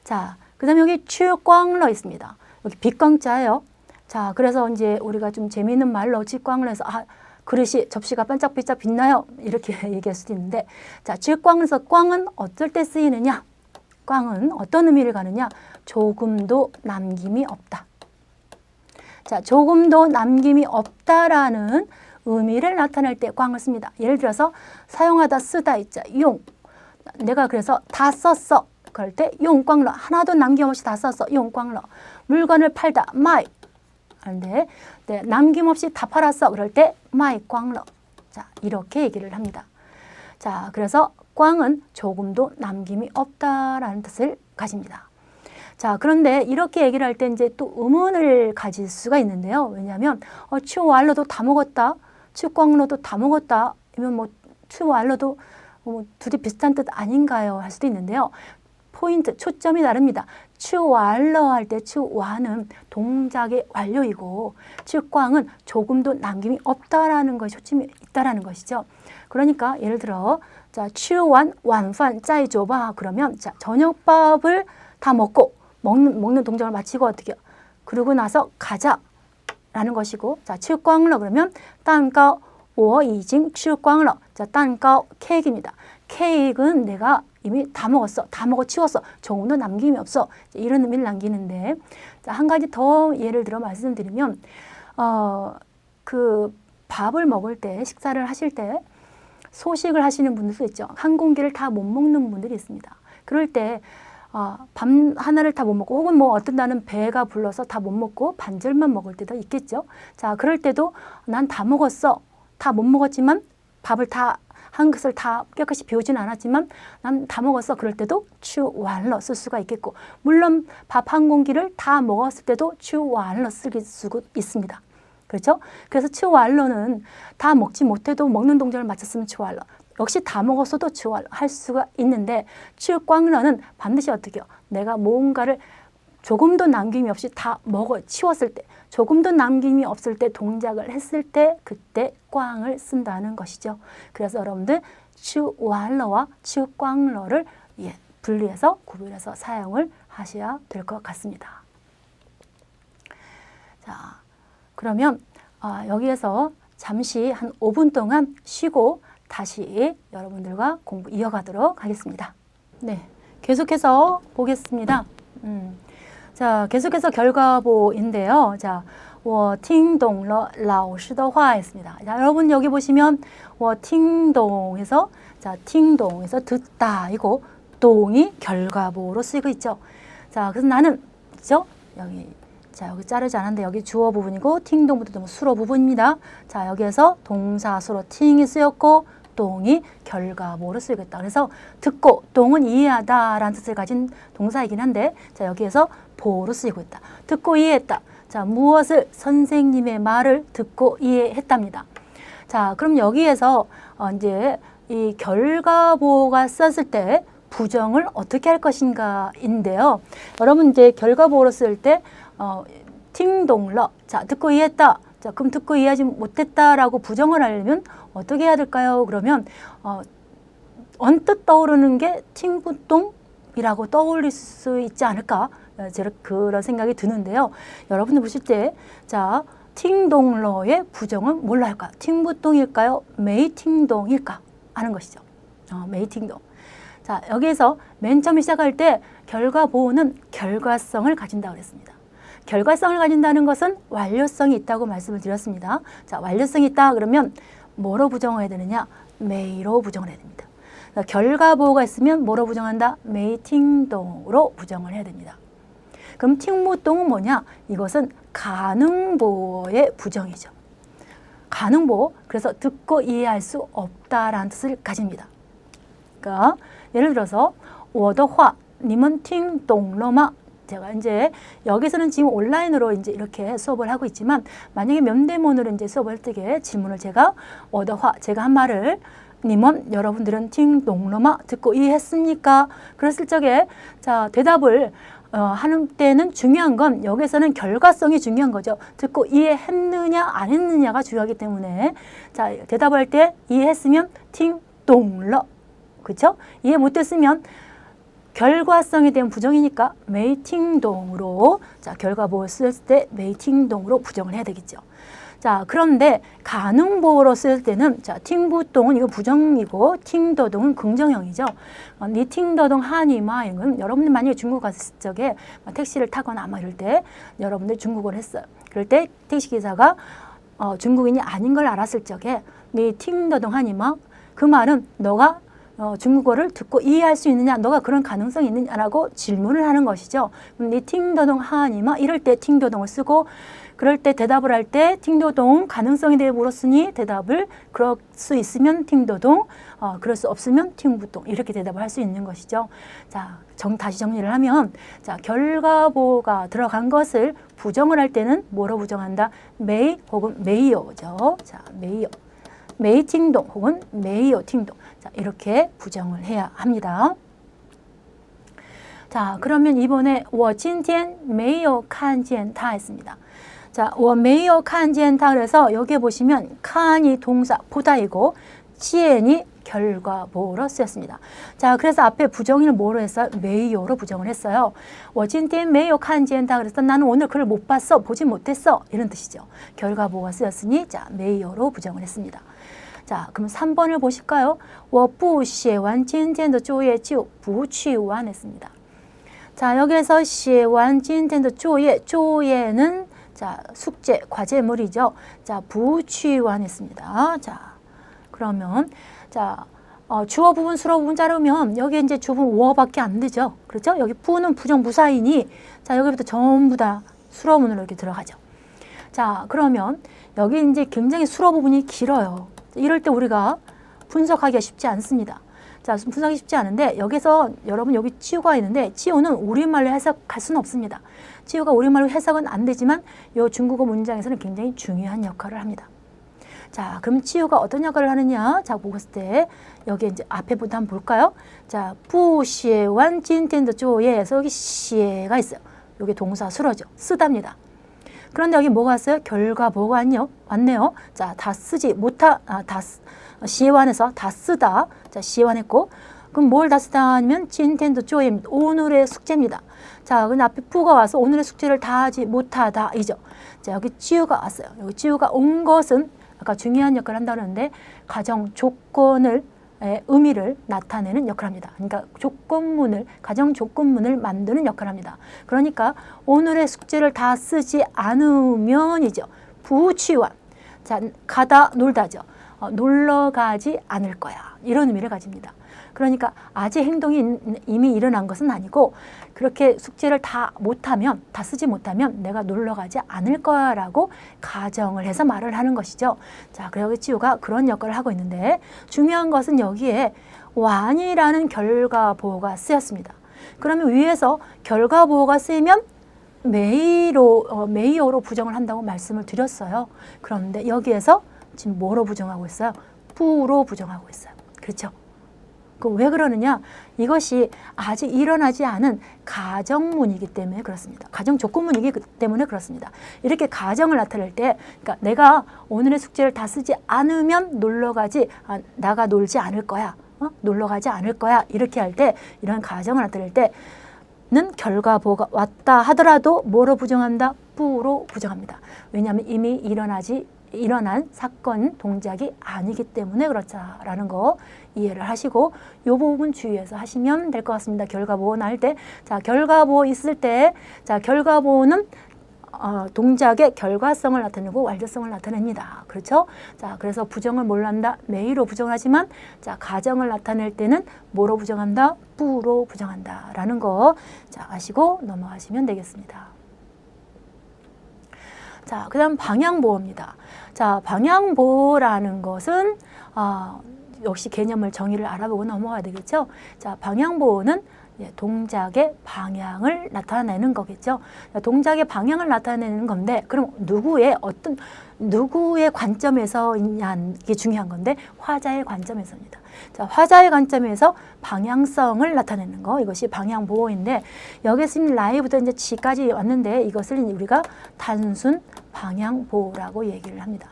자, 그 다음에 여기 吃光了 있습니다. 여기 빛광자예요. 자, 그래서 이제 우리가 좀 재미있는 말로 吃光了 해서 그릇이, 접시가 반짝반짝 빛나요. 이렇게 얘기할 수도 있는데, 자, 吃光에서 꽝은 어떨 때 쓰이느냐? 꽝은 어떤 의미를 가느냐? 조금도 남김이 없다. 자, 조금도 남김이 없다라는 의미를 나타낼 때 꽝을 씁니다. 예를 들어서 사용하다, 쓰다 있자, 용. 내가 그래서 다 썼어. 그럴 때 용 꽝러. 하나도 남김없이 다 썼어. 용 꽝러. 물건을 팔다, 마이. 그런데 남김없이 다 팔았어. 그럴 때 마이 꽝러. 자, 이렇게 얘기를 합니다. 자, 그래서 꽝은 조금도 남김이 없다라는 뜻을 가집니다. 자, 그런데 이렇게 얘기를 할 때 이제 또 의문을 가질 수가 있는데요. 왜냐하면 추완러도 다 먹었다, 추꽝러도 다 먹었다. 이면 뭐 추완러도 둘이 비슷한 뜻 아닌가요? 할 수도 있는데요. 포인트, 초점이 다릅니다. 吃完了 할 때 吃完은 동작의 완료이고 吃光은 조금도 남김이 없다라는 것이 초점이 있다라는 것이죠. 그러니까 예를 들어 자, 吃完晚饭再做吧 그러면 자, 저녁밥을 다 먹는 동작을 마치고 어떻게 해요? 그러고 나서 가자 라는 것이고 자, 吃光了 그러면 蛋糕我已经吃光了 자, 蛋糕 케이크입니다. 케이크는 내가 이미 다 먹었어. 다 먹어 치웠어. 조금도 남김이 없어. 이런 의미를 남기는데 자, 한 가지 더 예를 들어 말씀드리면 그 밥을 먹을 때 식사를 하실 때 소식을 하시는 분들도 있죠. 한 공기를 다 못 먹는 분들이 있습니다. 그럴 때 밥 하나를 다 못 먹고 혹은 뭐 어떤 날은 배가 불러서 다 못 먹고 반절만 먹을 때도 있겠죠. 자, 그럴 때도 난 다 먹었어. 다 못 먹었지만 밥을 다 한 그릇을 다 깨끗이 비우지는 않았지만 난 다 먹었어. 그럴 때도 吃完了 쓸 수가 있겠고 물론 밥 한 공기를 다 먹었을 때도 吃完了 쓸 수가 있습니다. 그렇죠? 그래서 吃完了는 다 먹지 못해도 먹는 동작을 마쳤으면 吃完了 역시 다 먹었어도 吃完了 할 수가 있는데 吃光了는 반드시 어떻게 해요? 내가 뭔가를 조금도 남김이 없이 다 먹어 치웠을 때 조금도 남김이 없을 때 동작을 했을 때 그때 꽝을 쓴다는 것이죠. 그래서 여러분들 吃完了와 吃光了를 분리해서 구분해서 사용을 하셔야 될 것 같습니다. 자, 그러면 여기에서 잠시 한 5분 동안 쉬고 다시 여러분들과 공부 이어가도록 하겠습니다. 네, 계속해서 보겠습니다. 자, 계속해서 결과보인데요. 자, 我听懂了老师的话 했습니다. 자, 여러분 여기 보시면 我听懂해서 자, 听懂해서 듣다 이고 동이 결과보로 쓰이고 있죠. 자, 그래서 나는 그죠? 여기 자, 여기 자르지 않았는데 여기 주어 부분이고 팅동부터 수로 부분입니다. 자, 여기에서 동사 수로 팅이 쓰였고 동이 결과보로 쓰이고 있다. 그래서 듣고 동은 이해하다라는 뜻을 가진 동사이긴 한데 자, 여기에서 보로 쓰이고 있다. 듣고 이해했다. 자, 무엇을 선생님의 말을 듣고 이해했답니다. 자, 그럼 여기에서 이제 이 결과보가 썼을 때 부정을 어떻게 할 것인가인데요. 여러분 이제 결과보로 쓸 때 팅동러 자, 듣고 이해했다. 자, 그럼 듣고 이해하지 못했다라고 부정을 하려면 어떻게 해야 될까요? 그러면 언뜻 떠오르는 게 팅부똥이라고 떠올릴 수 있지 않을까? 제가 그런 생각이 드는데요. 여러분들 보실 때 자, 팅동러의 부정은 뭘로 할까요? 팅부똥일까요? 메이팅동일까? 하는 것이죠. 메이팅동. 자, 여기에서 맨 처음에 시작할 때 결과보호는 결과성을 가진다고 그랬습니다. 결과성을 가진다는 것은 완료성이 있다고 말씀을 드렸습니다. 자, 완료성이 있다 그러면 뭐로 부정을 해야 되느냐? 메이로 부정을 해야 됩니다. 결과보호가 있으면 뭐로 부정한다? 메이팅동으로 부정을 해야 됩니다. 그럼 팅무동은 뭐냐? 이것은 가능보호의 부정이죠. 가능보호, 그래서 듣고 이해할 수 없다라는 뜻을 가집니다. 그러니까 예를 들어서 我的话你们听懂了吗? 제가 이제 여기서는 지금 온라인으로 이제 이렇게 수업을 하고 있지만 만약에 면대면으로 이제 수업을 할 때 질문을 제가 我的话 제가 한 말을 님은 여러분들은 팅동러마 듣고 이해했습니까? 그랬을 적에 자, 대답을 하는 때는 중요한 건 여기서는 결과성이 중요한 거죠. 듣고 이해했느냐 안 했느냐가 중요하기 때문에 자, 대답을 할 때 이해했으면 팅동러 그렇죠? 이해 못했으면 결과성에 대한 부정이니까 메이팅동으로 자, 결과보호 쓸 때 메이팅동으로 부정을 해야 되겠죠. 자, 그런데 가능보호로 쓸 때는 자, 팅부동은 이거 부정이고 팅더동은 긍정형이죠. 니 팅더동 하니마잉은 여러분들 만약에 중국 갔을 적에 택시를 타거나 아마 이럴 때 여러분들 중국어를 했어요. 그럴 때 택시기사가 중국인이 아닌 걸 알았을 적에 니 팅더동 하니마 그 말은 너가 중국어를 듣고 이해할 수 있느냐, 너가 그런 가능성이 있느냐라고 질문을 하는 것이죠. 니 팅더동 하니마 이럴 때 팅더동을 쓰고 그럴 때 대답을 할 때 팅더동 가능성에 대해 물었으니 대답을 그럴 수 있으면 팅더동, 그럴 수 없으면 팅부동 이렇게 대답을 할 수 있는 것이죠. 자, 다시 정리를 하면 자, 결과보호가 들어간 것을 부정을 할 때는 뭐로 부정한다? 메이 혹은 메이어죠. 자, 메이어. 메이팅동 혹은 메이어 팅동 자, 이렇게 부정을 해야 합니다. 자, 그러면 이번에 我今天没有看见他 했습니다. 자, 我没有看见他 그래서 여기에 보시면 칸이 동사 보다이고 지엔이 결과 보어로 쓰였습니다. 자, 그래서 앞에 부정의를 뭐로 했어요? 没有로 부정을 했어요. 我今天没有看见他 그래서 나는 오늘 그를 못 봤어, 보지 못했어 이런 뜻이죠. 결과 보어가 쓰였으니 자, 没有로 부정을 했습니다. 자, 그럼 3번을 보실까요? 我不写完今天的作业就不去玩 했습니다. 자, 여기에서 写完今天的作业, 作业는 자, 숙제, 과제물이죠. 자, 不去玩 했습니다. 자, 그러면 자, 주어 부분, 수로 부분 자르면 여기 이제 주어부분 我밖에 안 되죠. 그렇죠? 여기 부는 부정부사이니 자, 여기부터 전부 다 수로문으로 이렇게 들어가죠. 자, 그러면 여기 이제 굉장히 수로 부분이 길어요. 이럴 때 우리가 분석하기가 쉽지 않습니다. 자, 분석이 쉽지 않은데 여기서 여러분 여기 치유가 있는데 치유는 우리말로 해석할 수는 없습니다. 치유가 우리말로 해석은 안 되지만 이 중국어 문장에서는 굉장히 중요한 역할을 합니다. 자, 그럼 치유가 어떤 역할을 하느냐? 자, 보았을 때 여기 이제 앞에부터 한번 볼까요? 자, 不写完今天的作业에서 여기 写가 있어요. 여기 동사 수로죠. 쓰답니다. 그런데 여기 뭐가 왔어요? 결과 뭐가 왔네요. 자, 다 쓰지 못하, 시완해서 다 쓰다. 자, 시완했고, 그럼 뭘 다 쓰다 하면 진텐드 쪼입니다. 오늘의 숙제입니다. 자, 근데 앞에 부가 와서 오늘의 숙제를 다 하지 못하다 이죠. 자, 여기 지우가 왔어요. 여기 지우가 온 것은 아까 중요한 역할을 한다는데 가정 조건을 의미를 나타내는 역할을 합니다. 그러니까 조건문을, 가정 조건문을 만드는 역할을 합니다. 그러니까 오늘의 숙제를 다 쓰지 않으면이죠. 부취완. 자, 가다 놀다죠. 놀러 가지 않을 거야. 이런 의미를 가집니다. 그러니까 아직 행동이 이미 일어난 것은 아니고 그렇게 숙제를 다 못하면, 다 쓰지 못하면 내가 놀러 가지 않을 거야라고 가정을 해서 말을 하는 것이죠. 자, 그리고 지우가 그런 역할을 하고 있는데 중요한 것은 여기에 완이라는 결과 보호가 쓰였습니다. 그러면 위에서 결과 보호가 쓰이면 메이어로 부정을 한다고 말씀을 드렸어요. 그런데 여기에서 지금 뭐로 부정하고 있어요? 부로 부정하고 있어요. 그렇죠? 왜 그러느냐? 이것이 아직 일어나지 않은 가정문이기 때문에 그렇습니다. 가정 조건문이기 때문에 그렇습니다. 이렇게 가정을 나타낼 때, 그러니까 내가 오늘의 숙제를 다 쓰지 않으면 나가 놀지 않을 거야. 놀러 가지 않을 거야. 이렇게 할 때, 이런 가정을 나타낼 때는 결과보가 왔다 하더라도 뭐로 부정한다? 부로 부정합니다. 왜냐하면 이미 일어난 사건, 동작이 아니기 때문에 그렇다라는 거 이해를 하시고 이 부분 주의해서 하시면 될 것 같습니다. 결과보호 나올 때, 자, 결과보호 있을 때, 자, 결과보호는 동작의 결과성을 나타내고 완료성을 나타냅니다. 그렇죠? 자, 그래서 부정을 뭘로 한다? 메이로 부정하지만, 자, 가정을 나타낼 때는 뭐로 부정한다? 부로 부정한다. 라는 거, 자, 아시고 넘어가시면 되겠습니다. 자, 그 다음 방향보호입니다. 자, 방향보호라는 것은, 역시 개념을 정의를 알아보고 넘어가야 되겠죠. 자, 방향보호는 동작의 방향을 나타내는 거겠죠. 동작의 방향을 나타내는 건데, 그럼 누구의 관점에서 이게 중요한 건데, 화자의 관점에서입니다. 자, 화자의 관점에서 방향성을 나타내는 거, 이것이 방향보호인데, 여기서 지금 라이부터 이제 지까지 왔는데, 이것을 우리가 단순 방향보호라고 얘기를 합니다.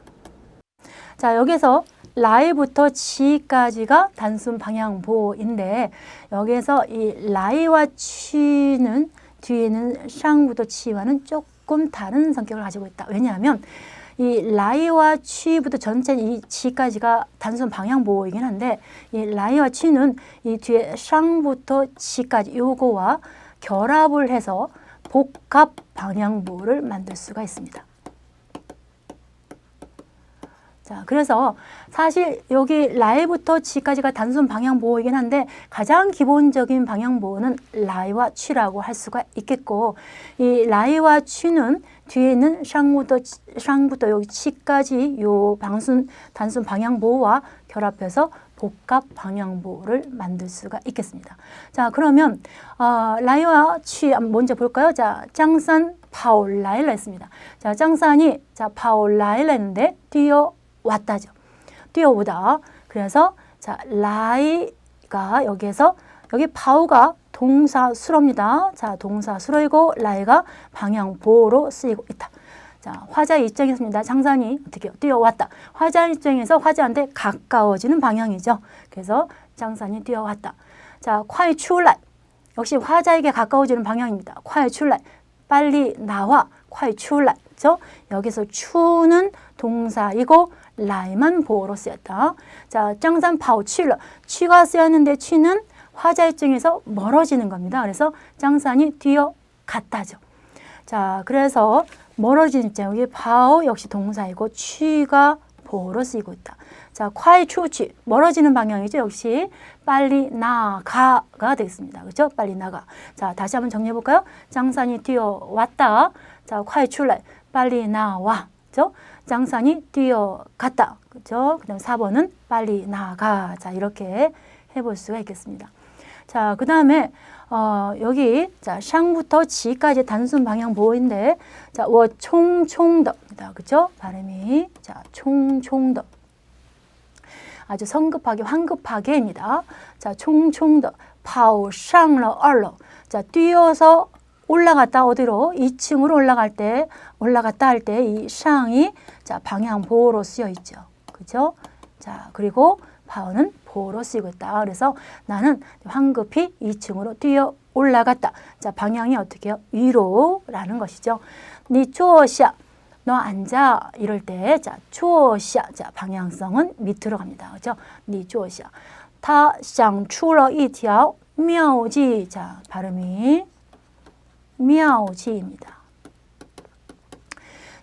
자, 여기서 라이부터 지까지가 단순 방향보호인데 여기에서 이 라이와 취는 뒤에는 샹부터 치와는 조금 다른 성격을 가지고 있다. 왜냐하면 이 라이와 취부터 전체 이 지까지가 단순 방향보호이긴 한데 이 라이와 취는 이 뒤에 샹부터 지까지 요거와 결합을 해서 복합 방향보호를 만들 수가 있습니다. 자, 그래서 사실 여기 라이부터 지까지가 단순 방향보호이긴 한데 가장 기본적인 방향보호는 라이와 취라고 할 수가 있겠고 이 라이와 취는 뒤에 있는 샹부터 여기 치까지 요 단순 방향보호와 결합해서 복합 방향보호를 만들 수가 있겠습니다. 자, 그러면 라이와 취 먼저 볼까요? 자, 짱산 파올라일라 했습니다. 자, 짱산이 파올라일라 했는데 뛰어왔다죠. 뛰어오다. 그래서 자, 라이가 여기에서 여기 파오가 동사 수로입니다. 자, 동사 수로이고 라이가 방향 보호로 쓰이고 있다. 자, 화자의 입장에서입니다. 장산이 어떻게 뛰어왔다. 화자의 입장에서 화자한테 가까워지는 방향이죠. 그래서 장산이 뛰어왔다. 자, 콰이 출라. 역시 화자에게 가까워지는 방향입니다. 콰이 출라. 빨리 나와. 콰이 출라. 그렇죠? 여기서 추는 동사이고 라이만 보호로 쓰였다. 자, 장산 파오 취러. 취가 쓰였는데 취는 화자 입장에서 멀어지는 겁니다. 그래서 장산이 뛰어갔다죠. 자, 그래서 멀어지는 입장, 여기 파오 역시 동사이고 취가 보호로 쓰이고 있다. 자, 콰이 추취, 멀어지는 방향이죠. 역시 빨리 나가가 되겠습니다. 그렇죠? 빨리 나가. 자, 다시 한번 정리해 볼까요? 장산이 뛰어왔다. 자, 콰이 출라, 빨리 나와. 그렇죠? 장산이 뛰어갔다. 그렇죠? 그다음 4번은 빨리 나가. 자, 이렇게 해볼 수가 있겠습니다. 자, 그 다음에 여기 자, 샹부터 지까지 단순 방향 보호인데, 자, 워 총총더입니다. 그죠? 발음이 자, 총총더. 아주 성급하게 황급하게입니다. 자, 총총더 파오 샹러 얼러. 자, 뛰어서 올라갔다 어디로? 2층으로 올라갔다 할 때 이 샹이 자, 방향 보호로 쓰여 있죠. 그죠? 자, 그리고 파오는 보호로 쓰이고 있다. 그래서 나는 황급히 2층으로 뛰어 올라갔다. 자, 방향이 어떻게 해요? 위로라는 것이죠. 니 쪼샤, 너 앉아. 이럴 때, 자, 쪼샤. 자, 방향성은 밑으로 갑니다. 그죠? 니 쪼샤. 타 샹 출러一条妙计. 자, 발음이妙计입니다.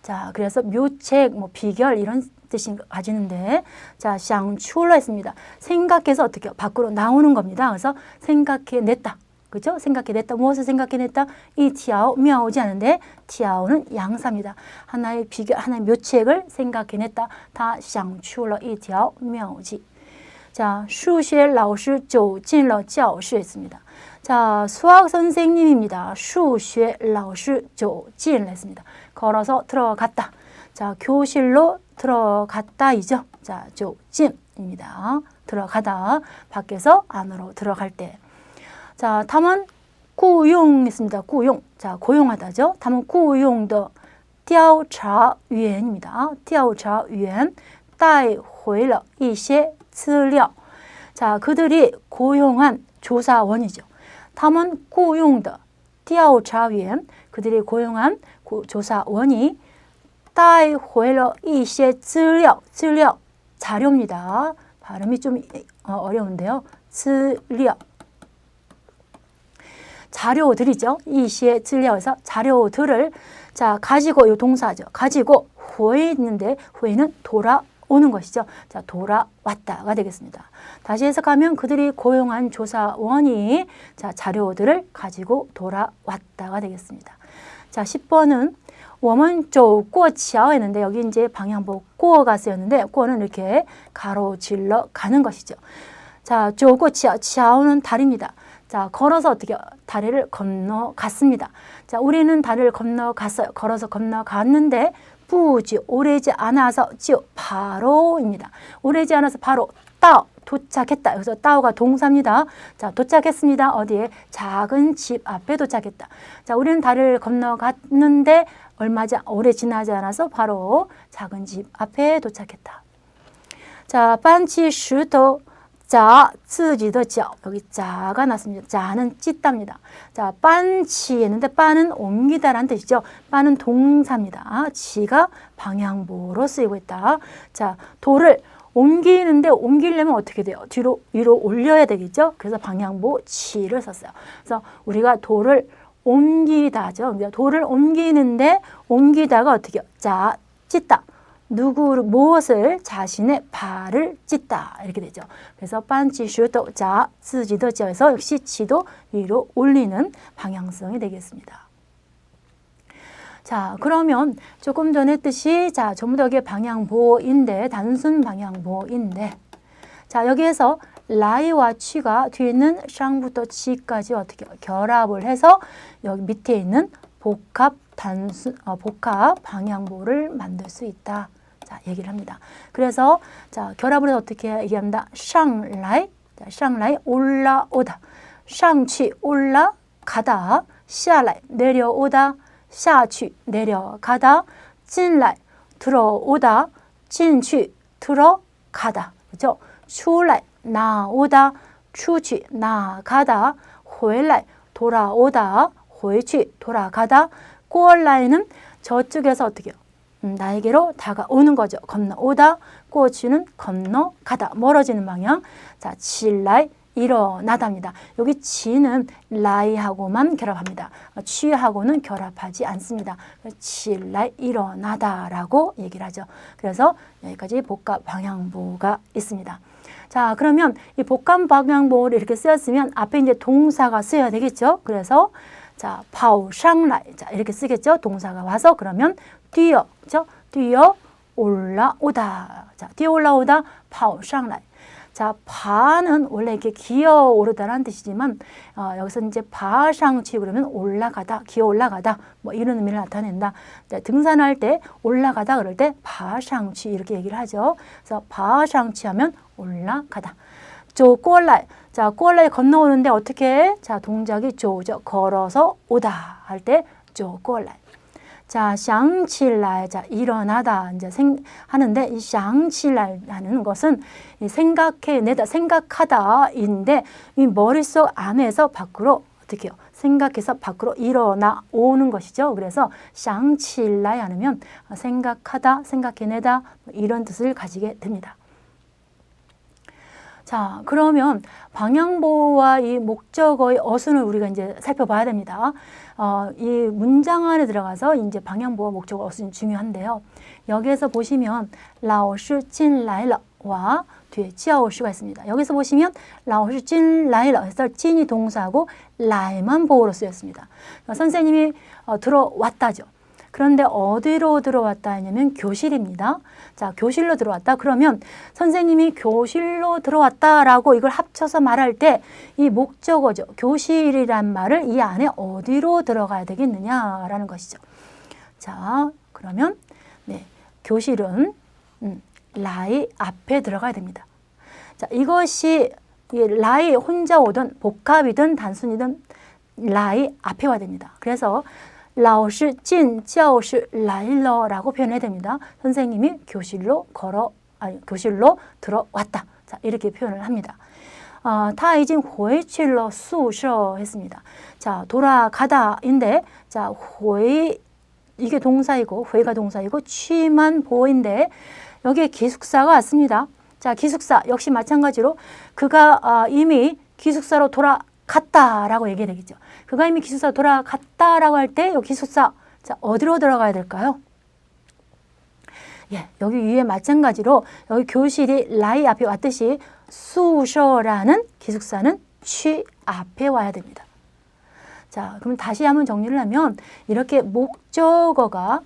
자, 그래서 묘책, 뭐 비결 이런 뜻이 가지는데, 자, 샹 출러 했습니다. 생각해서 어떻게 밖으로 나오는 겁니다. 그래서 생각해냈다. 그죠? 생각해냈다. 무엇을 생각해냈다? 이 티아오, 미아오지 않은데 티아오는 양사입니다. 하나의 비결, 하나의 묘책을 생각해냈다. 다 샹 출러 이 티아오, 미아오지. 자, 수시에 라오시 走进了教室 했습니다. 자, 수학 선생님입니다. 수시에 라오시 走进 했습니다. 걸어서 들어갔다. 자, 교실로 들어갔다이죠. 자, 走进입니다. 들어가다. 밖에서 안으로 들어갈 때. 자, 他们雇佣 있습니다. 雇佣. 자, 고용하다죠. 他们雇佣的调查员입니다. 调查员带回了一些资料. 자, 그들이 고용한 조사원이죠. 他们雇佣的调查员, 그들이 고용한 조사원이 带回了一些资料, 资料, 자료입니다. 발음이 좀 어려운데요. 资料. 자료들이죠. 이시의資料에서 자료들을 자, 가지고 이 동사죠. 가지고 후에 있는데 후에는 돌아오는 것이죠. 자, 돌아왔다가 되겠습니다. 다시 해석하면 그들이 고용한 조사원이 자, 자료들을 가지고 돌아왔다가 되겠습니다. 자, 10번은 我们走过桥 했는데 여기 이제 방향보 꼬어가 쓰였는데 꼬어는 이렇게 가로질러 가는 것이죠. 자, 走过桥, 桥는 다리입니다. 자, 걸어서 어떻게 다리를 건너갔습니다. 자, 우리는 다리를 건너갔어요. 걸어서 건너갔는데 부지 오래지 않아서 지오 바로입니다. 오래지 않아서 바로 따오 도착했다. 여기서 따오가 동사입니다. 자, 도착했습니다. 어디에? 작은 집 앞에 도착했다. 자, 우리는 다리를 건너갔는데 오래 지나지 않아서 바로 작은 집 앞에 도착했다. 자, 반치 슈도 자, 自己的脚. 여기 자가 났습니다. 자는 찢답니다. 자, 반치 했는데 반은 옮기다라는 뜻이죠. 반은 동사입니다. 지가 방향보로 쓰이고 있다. 자, 돌을 옮기는데 옮기려면 어떻게 돼요? 뒤로 위로 올려야 되겠죠? 그래서 방향보 지를 썼어요. 그래서 우리가 돌을 옮기다죠. 돌을 옮기는데 옮기다가 어떻게 해요? 자, 찢다. 무엇을? 자신의 발을 찢다. 이렇게 되죠. 그래서 반치 슈도 자, 自己的脚에서 역시 지도 위로 올리는 방향성이 되겠습니다. 자, 그러면 조금 전에 했듯이 자, 전부 다 이게 방향보호인데 단순 방향보호인데 자, 여기에서 라이와 취가 뒤에 있는 샹부터 치까지 어떻게 결합을 해서 여기 밑에 있는 복합 방향보를 만들 수 있다. 자, 얘기를 합니다. 그래서 자, 결합을 해서 어떻게 얘기합니다. 샹라이, 자, 샹라이 올라오다. 상치 올라가다, 下来 내려오다, 下去 내려가다, 进来 들어오다, 进去 들어가다. 그죠? 出来 나오다, 出去 나가다, 回来 돌아오다, 回去 돌아가다. 过来는 저쪽에서 어떻게 해요? 나에게로 다가오는 거죠. 건너오다, 过去는 건너가다, 멀어지는 방향. 자, 起来 일어나답니다. 여기 지는 라이하고만 결합합니다. 취하고는 결합하지 않습니다. 起来 일어나다라고 얘기를 하죠. 그래서 여기까지 복합 방향보가 있습니다. 자, 그러면 이 복합 방향보를 이렇게 쓰였으면 앞에 이제 동사가 쓰여야 되겠죠. 그래서 자, 跑上来 자, 이렇게 쓰겠죠. 동사가 와서 그러면 뛰어, 그죠? 뛰어 올라오다. 자, 뛰어 올라오다, 跑上来. 자, 파는 원래 이렇게 기어 오르다라는 뜻이지만 여기서 이제 파상치 그러면 올라가다, 기어 올라가다 뭐 이런 의미를 나타낸다. 등산할 때 올라가다 그럴 때 파상치 이렇게 얘기를 하죠. 그래서 파상치 하면 올라가다. 走过来. 자, 过来 건너오는데 어떻게 해? 자, 동작이 走죠. 걸어서 오다 할 때 走过来. 자, 想起来, 자, 일어나다, 이제 하는데, 이 想起来하는 것은 생각해내다, 생각하다인데, 이 머릿속 안에서 밖으로, 어떻게 해요? 생각해서 밖으로 일어나 오는 것이죠. 그래서 想起来하면 생각하다, 생각해내다, 이런 뜻을 가지게 됩니다. 자, 그러면 방향보와 이 목적어의 어순을 우리가 이제 살펴봐야 됩니다. 이 문장 안에 들어가서 이제 방향보와 목적어 어순이 중요한데요. 여기에서 보시면 老师进来了와 뒤에 教师가 있습니다. 여기서 보시면 老师进来了해서 进이 동사하고 来만 보어로 쓰였습니다. 선생님이 들어왔다죠. 그런데 어디로 들어왔다 하냐면 교실입니다. 자, 교실로 들어왔다. 그러면 선생님이 교실로 들어왔다라고 이걸 합쳐서 말할 때 이 목적어죠. 교실이란 말을 이 안에 어디로 들어가야 되겠느냐라는 것이죠. 자, 그러면 네, 교실은 라이 앞에 들어가야 됩니다. 자, 이것이 라이 혼자 오든 복합이든 단순이든 라이 앞에 와야 됩니다. 그래서 老师进教室来了라고 표현해야 됩니다. 선생님이 교실로 교실로 들어왔다. 자, 이렇게 표현을 합니다. 他已经回去了宿舍 했습니다. 자, 돌아가다인데, 자, 回 이게 동사이고, 回가 동사이고, 취만 보인데, 여기에 기숙사가 왔습니다. 자, 기숙사 역시 마찬가지로 그가 이미 기숙사로 돌아갔다라고 얘기해야 되겠죠. 그가 이미 기숙사 돌아갔다라고 할 때 이 기숙사 자, 어디로 들어가야 될까요? 예, 여기 위에 마찬가지로 여기 교실이 라이 앞에 왔듯이 수셔라는 기숙사는 취 앞에 와야 됩니다. 자, 그럼 다시 한번 정리를 하면 이렇게 목적어가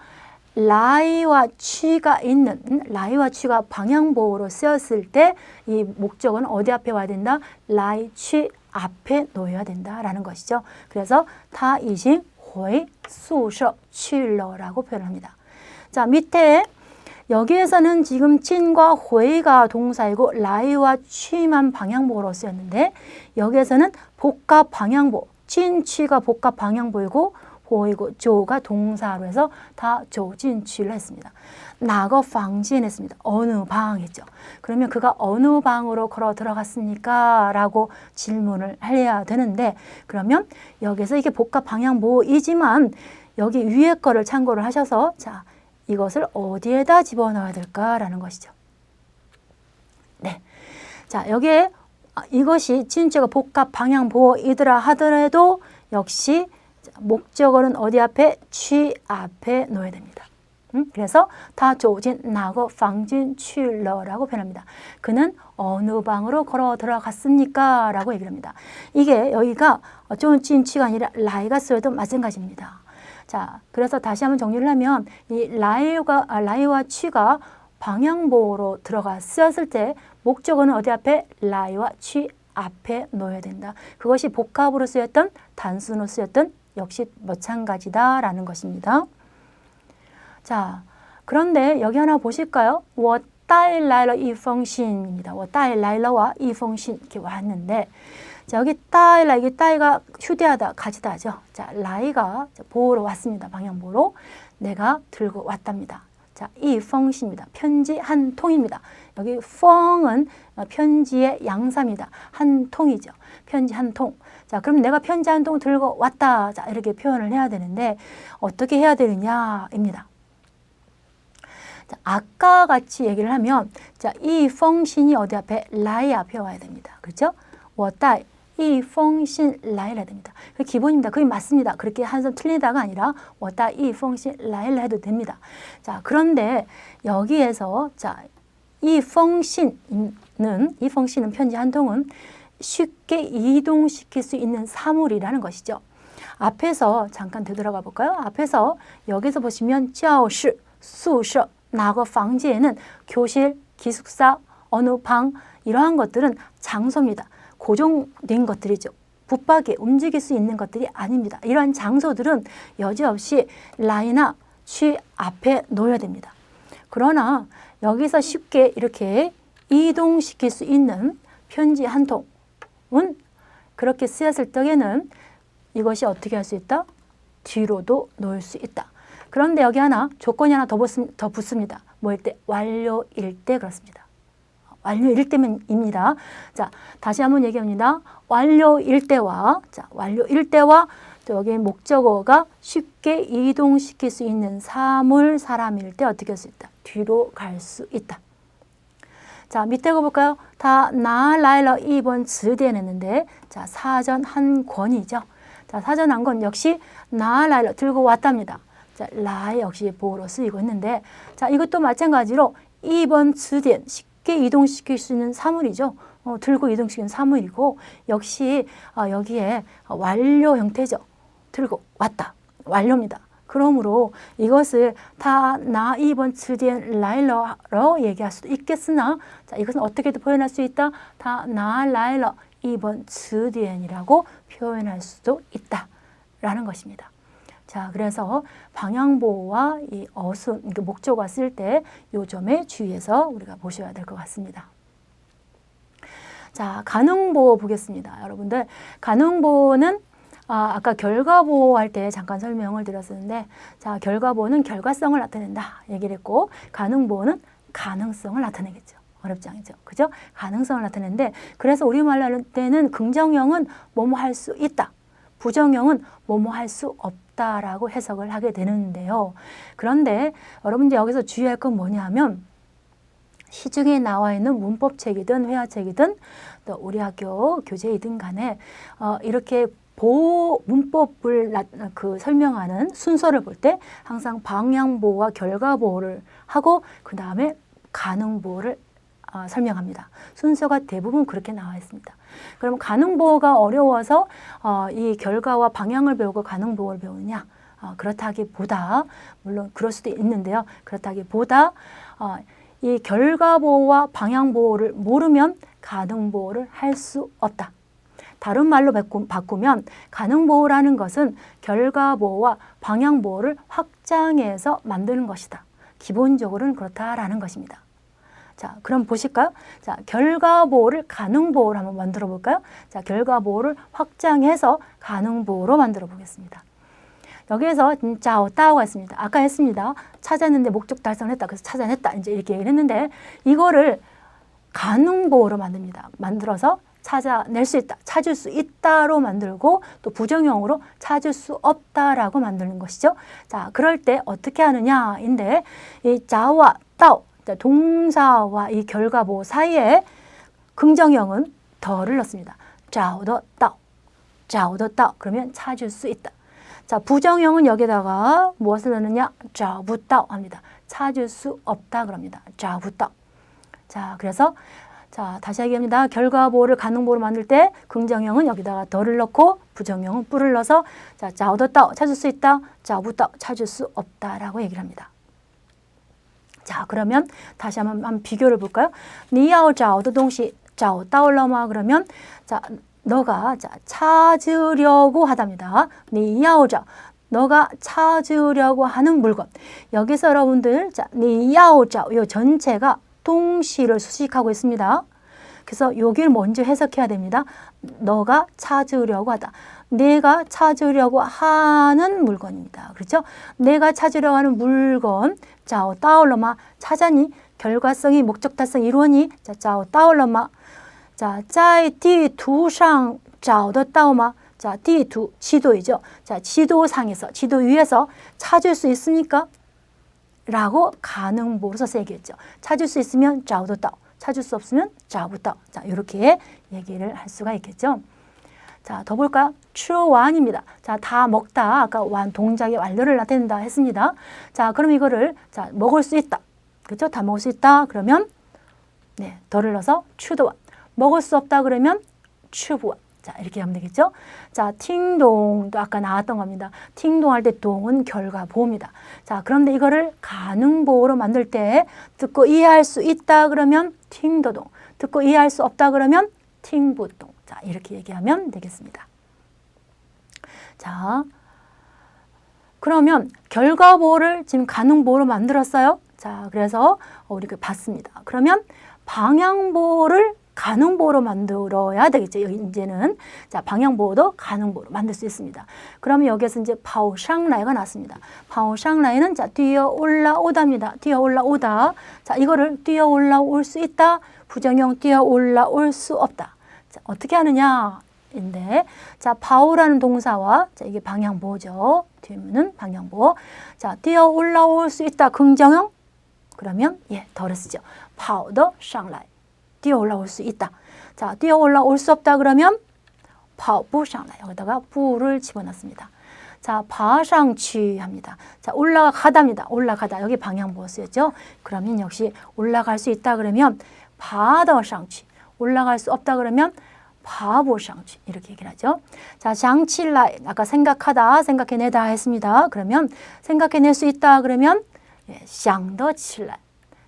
라이와 취가 있는 라이와 취가 방향보호로 쓰였을 때 이 목적어는 어디 앞에 와야 된다? 라이, 취 앞에 놓여야 된다라는 것이죠. 그래서 他已经回宿舍去了라고 표현합니다. 자, 밑에 여기에서는 지금 찐과 회가 동사이고 라이와 취만 방향보호로 쓰였는데 여기에서는 복합 방향보, 찐, 취가 복합 방향보이고 보이고 조가 동사로 해서 다 조진취를 했습니다. 나거 방진 했습니다. 어느 방 했죠. 그러면 그가 어느 방으로 걸어 들어갔습니까? 라고 질문을 해야 되는데 그러면 여기서 이게 복합 방향보이지만 여기 위에 거를 참고를 하셔서 자, 이것을 어디에다 집어넣어야 될까라는 것이죠. 네. 자, 여기에 이것이 진짜가 복합 방향보이더라 하더라도 역시 목적어는 어디 앞에? 취 앞에 놓아야 됩니다. 그래서 다 조진 나고 방진 취러라고 표현합니다. 그는 어느 방으로 걸어 들어갔습니까? 라고 얘기를 합니다. 이게 여기가 조진취가 아니라 라이가 쓰여도 마찬가지입니다. 자, 그래서 다시 한번 정리를 하면 이 라이와 취가 방향보호로 들어가 쓰였을 때 목적어는 어디 앞에? 라이와 취 앞에 놓아야 된다. 그것이 복합으로 쓰였던 단순으로 쓰였던 역시 마찬가지다라는 것입니다. 자, 그런데 여기 하나 보실까요? 我带来了一封信입니다. 我带来了와一封信 이렇게 왔는데 자, 여기 따이라, 이게 따이가 휴대하다, 가지다죠. 자, 라이가 보러 왔습니다. 방향보로. 내가 들고 왔답니다. 자, 이 펑신입니다. 편지 한 통입니다. 여기 펑은 편지의 양사입니다. 한 통이죠. 편지 한 통. 자, 그럼 내가 편지 한 통 들고 왔다. 자, 이렇게 표현을 해야 되는데 어떻게 해야 되느냐입니다. 자, 아까 같이 얘기를 하면 자, 이 펑신이 어디 앞에 라이 앞에 와야 됩니다. 그렇죠? 我带이 펑신 라이라 됩니다. 그 기본입니다. 그게 맞습니다. 그렇게 한선 틀리다가 아니라 我带이 펑신 라이라 해도 됩니다. 자, 그런데 여기에서 자, 이 펑신은 편지 한 통은 쉽게 이동시킬 수 있는 사물이라는 것이죠. 앞에서 잠깐 되돌아가 볼까요? 앞에서 여기서 보시면 教室, 宿舍, 哪个房间는 교실, 기숙사, 어느 방 이러한 것들은 장소입니다. 고정된 것들이죠. 붙박이에 움직일 수 있는 것들이 아닙니다. 이러한 장소들은 여지없이 라이나 취 앞에 놓여야 됩니다. 그러나 여기서 쉽게 이렇게 이동시킬 수 있는 편지 한 통은 그렇게 쓰였을 때에는 이것이 어떻게 할 수 있다? 뒤로도 놓을 수 있다. 그런데 여기 하나 조건이 하나 더 붙습니다. 뭐일 때? 완료일 때 그렇습니다. 완료일 때입니다. 자, 다시 한번 얘기합니다. 완료일 때와, 자, 완료일 때와 또 여기 목적어가 쉽게 이동시킬 수 있는 사물, 사람일 때 어떻게 할 수 있다? 뒤로 갈 수 있다. 자, 밑에 거 볼까요? 다拿来了一本词典 했는데, 자, 사전 한 권이죠. 자, 사전 한 권 역시拿来了 들고 왔답니다. 자, 라 역시 보호로 쓰이고 있는데, 자, 이것도 마찬가지로 一本词典 쉽게 이동시킬 수 있는 사물이죠. 들고 이동시키는 사물이고, 역시 여기에 완료 형태죠. 들고 왔다. 완료입니다. 그러므로 이것을 다 나 이번词典 라이러로 얘기할 수도 있겠으나, 자, 이것은 어떻게도 표현할 수 있다. 다 나 라이러 이번 词典이라고 표현할 수도 있다라는 것입니다. 자, 그래서 방향보호와 이 어순, 목적어 쓸 때 요 점에 주의해서 우리가 보셔야 될 것 같습니다. 자, 가능보호 보겠습니다. 여러분들, 가능보호는 아까 결과보호 할 때 잠깐 설명을 드렸었는데, 자, 결과보호는 결과성을 나타낸다 얘기를 했고, 가능보호는 가능성을 나타내겠죠. 어렵지 않죠. 그죠? 가능성을 나타내는데, 그래서 우리말로 할 때는 긍정형은 뭐뭐 할 수 있다. 부정형은 뭐뭐 할 수 없다라고 해석을 하게 되는데요. 그런데 여러분들 여기서 주의할 건 뭐냐면, 시중에 나와 있는 문법책이든 회화책이든 또 우리 학교 교재이든 간에 이렇게 문법을 설명하는 순서를 볼 때 항상 방향보호와 결과보호를 하고 그 다음에 가능보호를 설명합니다. 순서가 대부분 그렇게 나와 있습니다. 그럼 가능보호가 어려워서 이 결과와 방향을 배우고 가능보호를 배우느냐? 그렇다기보다, 물론 그럴 수도 있는데요. 그렇다기보다 이 결과보호와 방향보호를 모르면 가능보호를 할 수 없다. 다른 말로 바꾸면 가능보호라는 것은 결과보호와 방향보호를 확장해서 만드는 것이다. 기본적으로는 그렇다라는 것입니다. 자, 그럼 보실까요? 자, 결과보호를 가능보호로 한번 만들어 볼까요? 자, 결과보호를 확장해서 가능보호로 만들어 보겠습니다. 여기에서 진짜 따오가 있습니다. 아까 했습니다. 찾았는데 목적 달성했다. 그래서 찾아냈다. 이제 이렇게 얘기를 했는데 이거를 가능보호로 만듭니다. 만들어서 찾아낼 수 있다, 찾을 수 있다로 만들고 또 부정형으로 찾을 수 없다라고 만드는 것이죠. 자, 그럴 때 어떻게 하느냐인데 이 자와 따오, 동사와 이 결과보호 사이에 긍정형은 더를 넣습니다. 자오더 따오, 자오더 따오. 그러면 찾을 수 있다. 자, 부정형은 여기다가 무엇을 넣느냐? 자부따오 합니다. 찾을 수 없다 그럽니다. 자부따오. 자, 그래서 자, 다시 얘기합니다. 결과보호를 가능보호로 만들 때 긍정형은 여기다가 더를 넣고 부정형은 뿌를 넣어서 자, 자오더따오 찾을 수 있다. 자부따오 찾을 수 없다라고 얘기를 합니다. 자, 그러면 다시 한번 비교를 볼까요? 你要找的东西找到了吗? 그러면 자, 너가 자, 찾으려고 하답니다. 你要找 너가 찾으려고 하는 물건. 여기서 여러분들 자, 你要找 이 전체가 동시를 수식하고 있습니다. 그래서 여기를 먼저 해석해야 됩니다. 너가 찾으려고 하다. 내가 찾으려고 하는 물건입니다. 그렇죠? 내가 찾으려고 하는 물건. 자, 따올러마 찾았니? 결과성이 목적 달성 이루었니? 자, 따올러마. 자, 在地图上找得到吗? 자, 地图 지도이죠. 자, 지도상에서 지도 위에서 찾을 수 있습니까? 라고 가능보로 써서 얘기했죠. 찾을 수 있으면 找得到, 찾을 수 없으면 找不到. 자, 이렇게 얘기를 할 수가 있겠죠. 자, 더 볼까요? 吃完입니다. 자, 다 먹다. 아까 동작의 완료를 나타낸다 했습니다. 자, 그럼 이거를 자, 먹을 수 있다. 그렇죠? 다 먹을 수 있다. 그러면 네, 덜을 넣어서 吃得完. 먹을 수 없다 그러면 吃不完. 자, 이렇게 하면 되겠죠? 자, 팅동도 아까 나왔던 겁니다. 팅동할 때 동은 결과보호입니다. 자, 그런데 이거를 가능보호로 만들 때 듣고 이해할 수 있다 그러면 팅도동, 듣고 이해할 수 없다 그러면 팅부동. 자, 이렇게 얘기하면 되겠습니다. 자, 그러면 결과보호를 지금 가능보호로 만들었어요. 자, 그래서 우리가 봤습니다. 그러면 방향보호를 가능보호로 만들어야 되겠죠. 이제는 자, 방향보호도 가능보호로 만들 수 있습니다. 그러면 여기에서 이제 파오샹라이가 나왔습니다. 파오샹라이는 자, 뛰어 올라오다입니다. 뛰어 올라오다. 자, 이거를 뛰어 올라올 수 있다. 부정형 뛰어 올라올 수 없다. 자, 어떻게 하느냐? 인데 자, 파오라는 동사와 자, 이게 방향보호죠. 뒤에는 방향보호. 자, 뛰어 올라올 수 있다. 긍정형. 그러면 예, 덜을 쓰죠. 파오더 샹라이. 뛰어 올라올 수 있다. 자, 뛰어 올라올 수 없다 그러면 파오부샹라이. 여기다가 부를 집어넣습니다. 자, 파상취 합니다. 자, 올라가다입니다. 올라가다. 여기 방향보호 쓰였죠. 그러면 역시 올라갈 수 있다 그러면 파더상취. 올라갈 수 없다 그러면 파보상취. 이렇게 얘기를 하죠. 자, 장칠라이. 아까 생각하다, 생각해내다 했습니다. 그러면 생각해낼 수 있다 그러면 예, 샹더칠라이.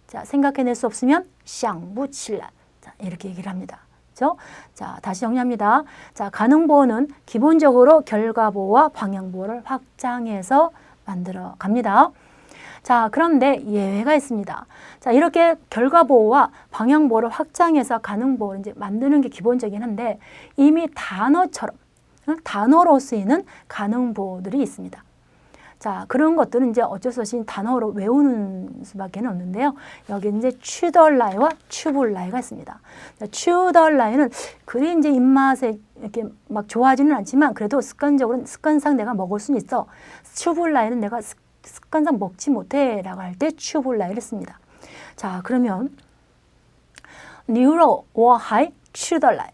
자, 생각해낼 수 없으면 샹부칠라이. 자, 이렇게 얘기를 합니다. 그렇죠? 자, 다시 정리합니다. 자, 가능보호는 기본적으로 결과보호와 방향보호를 확장해서 만들어 갑니다. 자, 그런데 예외가 있습니다. 자, 이렇게 결과보호와 방향보호를 확장해서 가능보호를 이제 만드는 게 기본적이긴 한데 이미 단어처럼, 단어로 쓰이는 가능보호들이 있습니다. 자, 그런 것들은 이제 어쩔 수 없이 단어로 외우는 수밖에 없는데요. 여기 이제 취덜라이와 추불라이가 있습니다. 취덜라이는 그리 이제 입맛에 이렇게 막 좋아하지는 않지만 그래도 습관상 내가 먹을 수는 있어. 추불라이는 내가 습관상 먹지 못해라고 할 때 추불라이를 씁니다. 자, 그러면 牛肉我还吃得来，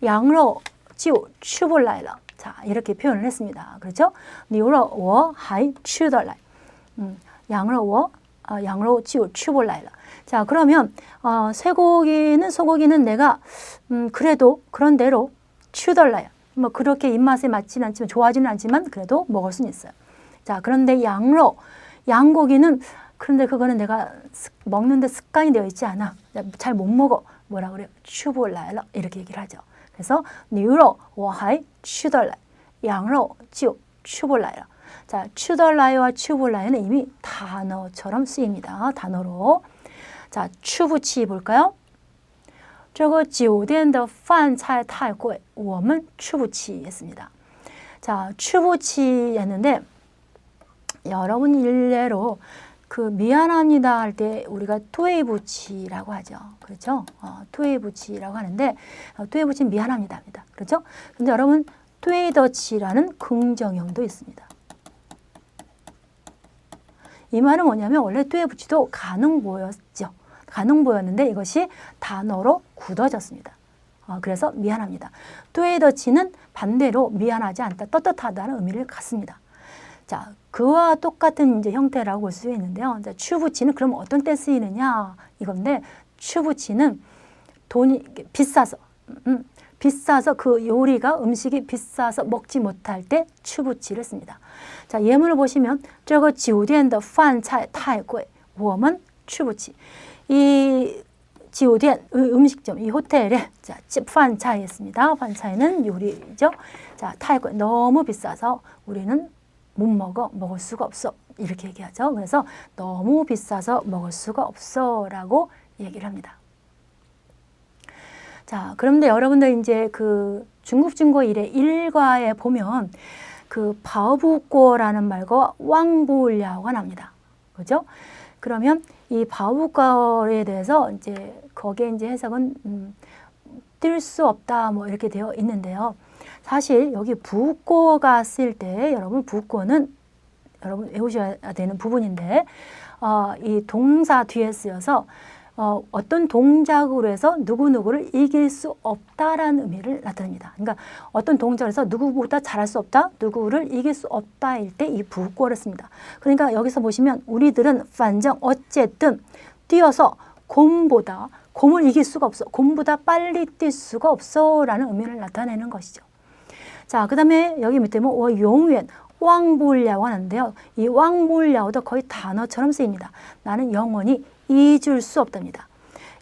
羊肉就吃不来了。 자, 이렇게 표현을 했습니다. 그렇죠? 牛肉我还吃得来，羊肉就吃不来了。 자, 그러면 소고기는 내가 그래도 그런 대로 吃得来， 뭐 그렇게 입맛에 맞지는 않지만 좋아하지는 않지만 그래도 먹을 수는 있어요. 자, 그런데 양고기는 그런데 그거는 내가 먹는데 습관이 되어 있지 않아. 잘 못 먹어. 뭐라 그래요? 吃不来了 이렇게 얘기를 하죠. 그래서 牛肉我还吃得来，羊肉就吃不来了。 자, 吃得来와 吃不来는 이미 단어처럼 쓰입니다. 단어로. 자, 吃不起 볼까요? 这个酒店的饭菜太贵，我们吃不起 했습니다. 자, 吃不起했는데 여러분 일례로 그 미안합니다 할 때 우리가 투에이부치라고 하죠. 그렇죠? 투에이부치라고 하는데 투에이부치는 미안합니다입니다. 그렇죠? 근데 여러분 투에이더치라는 긍정형도 있습니다. 이 말은 뭐냐면 원래 투에이부치도 가능보였죠. 가능보였는데 이것이 단어로 굳어졌습니다. 그래서 미안합니다. 투에이더치는 반대로 미안하지 않다, 떳떳하다는 의미를 갖습니다. 자, 그와 똑같은 이제 형태라고 볼 수 있는데요. 추부치는 그럼 어떤 때 쓰이느냐 이건데 추부치는 돈이 비싸서 그 요리가 음식이 비싸서 먹지 못할 때 추부치를 씁니다. 자, 예문을 보시면 这个酒店的饭菜太贵我们吃不起 이 지오디엔 음식점 이 호텔에 자, 판차이였습니다. 판차이는 요리죠. 자, 타이거 너무 비싸서 우리는 못 먹을 수가 없어. 이렇게 얘기하죠. 그래서 너무 비싸서 먹을 수가 없어 라고 얘기를 합니다. 자, 그런데 여러분들 이제 그 중국 중고 일의 일과에 보면 그 바오부꼬라는 말과 왕부랴오가 나옵니다. 그죠? 그러면 이 바오부꼬에 대해서 이제 거기에 이제 해석은 뛸 수 없다 뭐 이렇게 되어 있는데요. 사실 여기 부꼬가 쓸 때 여러분 부꼬는 여러분 외우셔야 되는 부분인데 이 동사 뒤에 쓰여서 어떤 동작으로 해서 누구누구를 이길 수 없다라는 의미를 나타냅니다. 그러니까 어떤 동작을 해서 누구보다 잘할 수 없다, 누구를 이길 수 없다일 때 이 부꼬를 씁니다. 그러니까 여기서 보시면 우리들은 반정 어쨌든 뛰어서 곰을 이길 수가 없어, 곰보다 빨리 뛸 수가 없어 라는 의미를 나타내는 것이죠. 자, 그 다음에 여기 밑에 뭐 용연 왕불야오 하는데요. 이 왕불야오도 거의 단어처럼 쓰입니다. 나는 영원히 잊을 수 없답니다.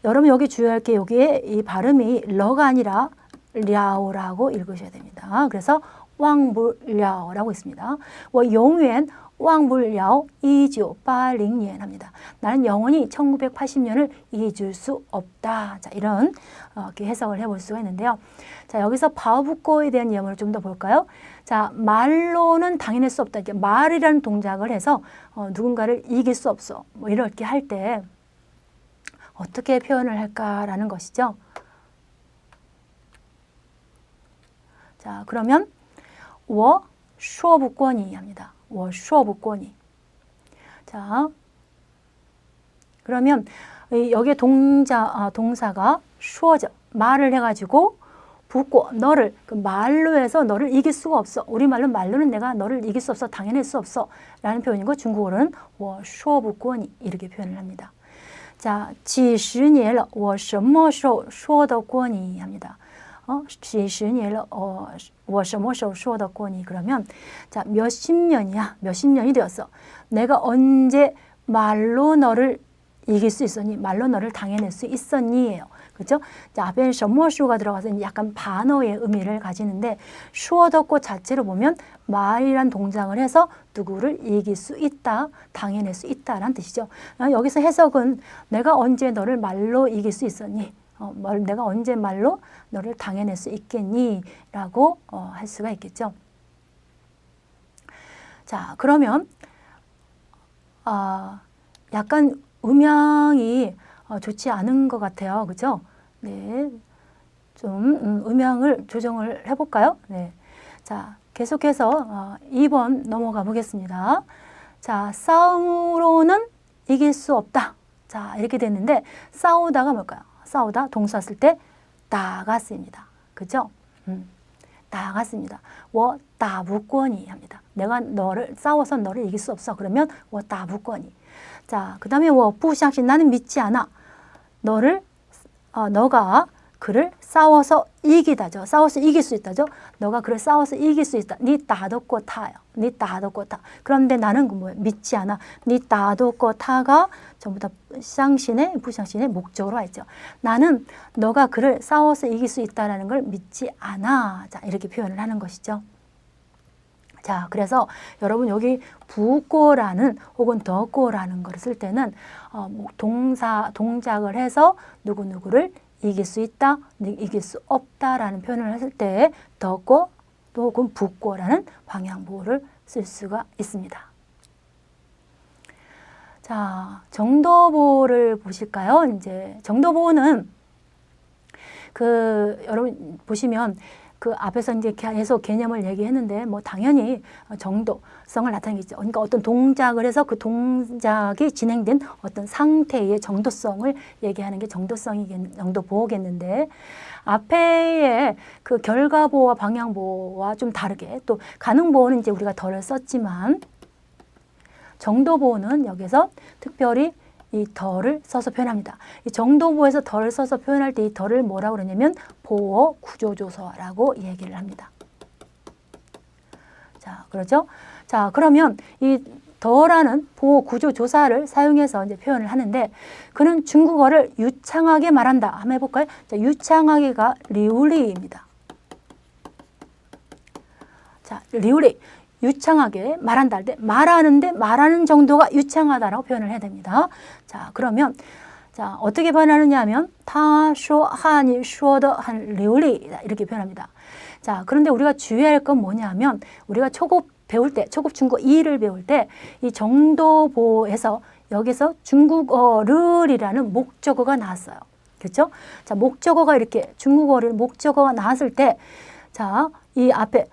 여러분 여기 주의할 게 여기에 이 발음이 러가 아니라 랴오라고 읽으셔야 됩니다. 그래서 왕불야오라고 있습니다. 我永远忘不了1980년 합니다. 나는 영원히 1980년을 잊을 수 없다. 자, 이런 이렇게 해석을 해볼 수가 있는데요. 자, 여기서 바오부꼬에 대한 예문을 좀 더 볼까요? 자, 말로는 당해낼 수 없다. 이렇게 말이라는 동작을 해서 누군가를 이길 수 없어. 뭐 이렇게 할 때 어떻게 표현을 할까라는 것이죠. 자, 그러면 我说不过你 합니다. 我说不过你. 자, 그러면 여기에 동사가 说죠. 말을 해가지고 붙고 너를 그 말로 해서 너를 이길 수가 없어. 우리말로 말로는 내가 너를 이길 수 없어. 당해낼 수 없어. 라는 표현이고 중국어로는 我说不过你 이렇게 표현을 합니다. 자, 几十年了我什么时候说得过你 합니다. 几十年了我什么时候说得过你 그러면 자, 몇십 년이 되었어. 내가 언제 말로 너를 이길 수 있었니? 말로 너를 당해낼 수 있었니?예요. 그렇죠? 자, 앞에는 什么时候가 들어가서 약간 반어의 의미를 가지는데 说得过 자체로 보면 말이란 동작을 해서 누구를 이길 수 있다, 당해낼 수 있다라는 뜻이죠. 여기서 해석은 내가 언제 너를 말로 이길 수 있었니? 내가 언제 말로 너를 당해낼 수 있겠니? 라고 할 수가 있겠죠. 자, 그러면 약간 음향이 좋지 않은 것 같아요. 그죠? 네. 좀 음향을 조정을 해볼까요? 네. 자, 계속해서 2번 넘어가 보겠습니다. 자, 싸움으로는 이길 수 없다. 자, 이렇게 됐는데 싸우다가 뭘까요? 싸우다 동사 쓸 때 다가 쓰입니다. 그죠? 다가 씁니다. 我打不过你 합니다. 내가 너를 싸워서 너를 이길 수 없어. 그러면 我打不过你. 자, 그 다음에 我不相信 나는 믿지 않아. 너가 그를 싸워서 이기다죠. 싸워서 이길 수 있다죠. 너가 그를 싸워서 이길 수 있다. 니 따도꼬 타요. 니 따도꼬 타. 그런데 나는 뭐예요? 믿지 않아. 니 따도꼬 타가 전부 다 쌍신의 부쌍신의 목적으로 와 있죠. 나는 너가 그를 싸워서 이길 수 있다라는 걸 믿지 않아. 자, 이렇게 표현을 하는 것이죠. 자, 그래서 여러분 여기 부꼬라는 혹은 더꼬라는 걸 쓸 때는 동작을 해서 누구누구를 이길 수 있다, 이길 수 없다라는 표현을 했을 때 더꼬 또 혹은 부꼬라는 방향보호를 쓸 수가 있습니다. 자, 정도보호를 보실까요? 이제 정도보호는 여러분 보시면 그 앞에서 이제 계속 개념을 얘기했는데 뭐 당연히 정도성을 나타내겠죠. 그러니까 어떤 동작을 해서 그 동작이 진행된 어떤 상태의 정도성을 얘기하는 게 정도보호겠는데 앞에의 그 결과보호와 방향보호와 좀 다르게 또 가능보호는 이제 우리가 덜 썼지만 정도보호는 여기서 특별히 이 덜을 써서 표현합니다. 이 정도보호에서 덜을 써서 표현할 때 이 덜을 뭐라고 그러냐면 보호 구조조서라고 얘기를 합니다. 자, 그렇죠? 자, 그러면 이 더라는 보호 구조조사를 사용해서 이제 표현을 하는데 그는 중국어를 유창하게 말한다. 한번 해볼까요? 자, 유창하게가 리우리입니다. 자, 리우리. 유창하게 말한다 할 때 말하는데 말하는 정도가 유창하다라고 표현을 해야 됩니다. 자, 그러면 자, 어떻게 변하느냐 하면 他说汉语说得很流利 이렇게 표현합니다. 자, 그런데 우리가 주의할 건 뭐냐면 우리가 초급 배울 때, 초급 중국어 2를 배울 때 이 정도보에서 여기서 중국어를이라는 목적어가 나왔어요. 그렇죠? 자, 목적어가 이렇게 중국어를 목적어가 나왔을 때 자, 이 앞에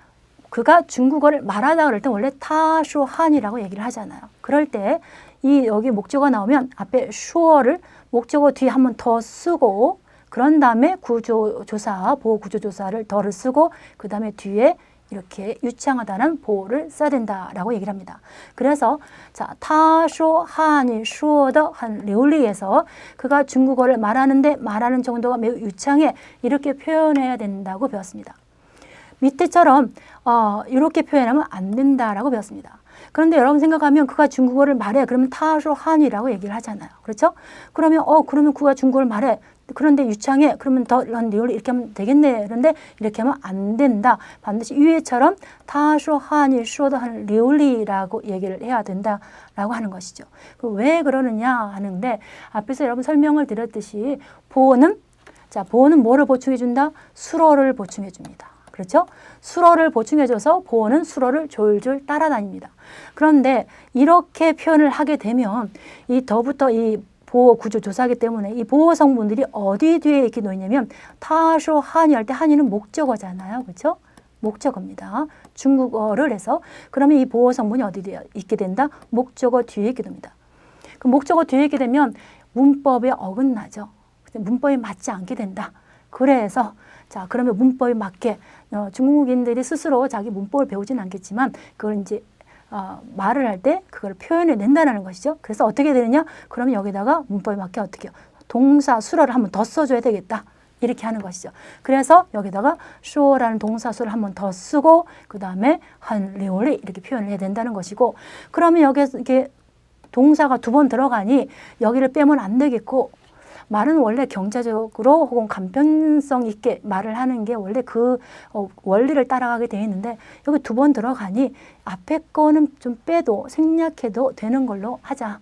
그가 중국어를 말하다 그럴 때 원래 他说汉이라고 얘기를 하잖아요. 그럴 때 이 여기 목적어가 나오면 앞에 说를 목적어 뒤에 한 번 더 쓰고 그런 다음에 구조조사, 보호구조조사를 더를 쓰고 그 다음에 뒤에 이렇게 유창하다는 보호를 써야 된다라고 얘기를 합니다. 그래서 자, 他说汉语说得很流利에서 그가 중국어를 말하는데 말하는 정도가 매우 유창해 이렇게 표현해야 된다고 배웠습니다. 밑에처럼 이렇게 표현하면 안 된다라고 배웠습니다. 그런데 여러분 생각하면 그가 중국어를 말해 그러면 他说汉语라고 얘기를 하잖아요. 그렇죠? 그러면 그러면 그가 중국어를 말해 그런데 유창해 그러면 더 런리얼 이렇게 하면 되겠네. 그런데 이렇게 하면 안 된다. 반드시 위에처럼 他说汉语说得很流利라고 얘기를 해야 된다라고 하는 것이죠. 왜 그러느냐 하는데 앞에서 여러분 설명을 드렸듯이 보어는 뭐를 보충해 준다? 수어를 보충해 줍니다. 그렇죠? 수어를 보충해줘서 보어는 수어를 졸졸 따라다닙니다. 그런데 이렇게 표현을 하게 되면 이 더부터 이 보호 구조 조사하기 때문에 이 보호 성분들이 어디 뒤에 이렇게 놓이냐면 他说汉语할 때 한유는 목적어잖아요. 그렇죠? 목적어입니다. 중국어를 해서 그러면 이 보호 성분이 어디 뒤에 있게 된다? 목적어 뒤에 있게 됩니다. 그 목적어 뒤에 있게 되면 문법에 어긋나죠. 문법이 맞지 않게 된다. 그래서 자, 그러면 문법에 맞게 중국인들이 스스로 자기 문법을 배우진 않겠지만 그걸 이제 말을 할 때 그걸 표현해 낸다는 것이죠. 그래서 어떻게 되느냐? 그러면 여기다가 문법에 맞게 어떻게 해요? 동사 수어를 한번 더 써줘야 되겠다. 이렇게 하는 것이죠. 그래서 여기다가 쇼라는 동사 수를 한번 더 쓰고 그 다음에 한리올리 이렇게 표현을 해야 된다는 것이고 그러면 여기에 이렇게 동사가 두 번 들어가니 여기를 빼면 안 되겠고 말은 원래 경제적으로 혹은 간편성 있게 말을 하는 게 원래 그 원리를 따라가게 되어 있는데 여기 두 번 들어가니 앞에 거는 좀 빼도 생략해도 되는 걸로 하자.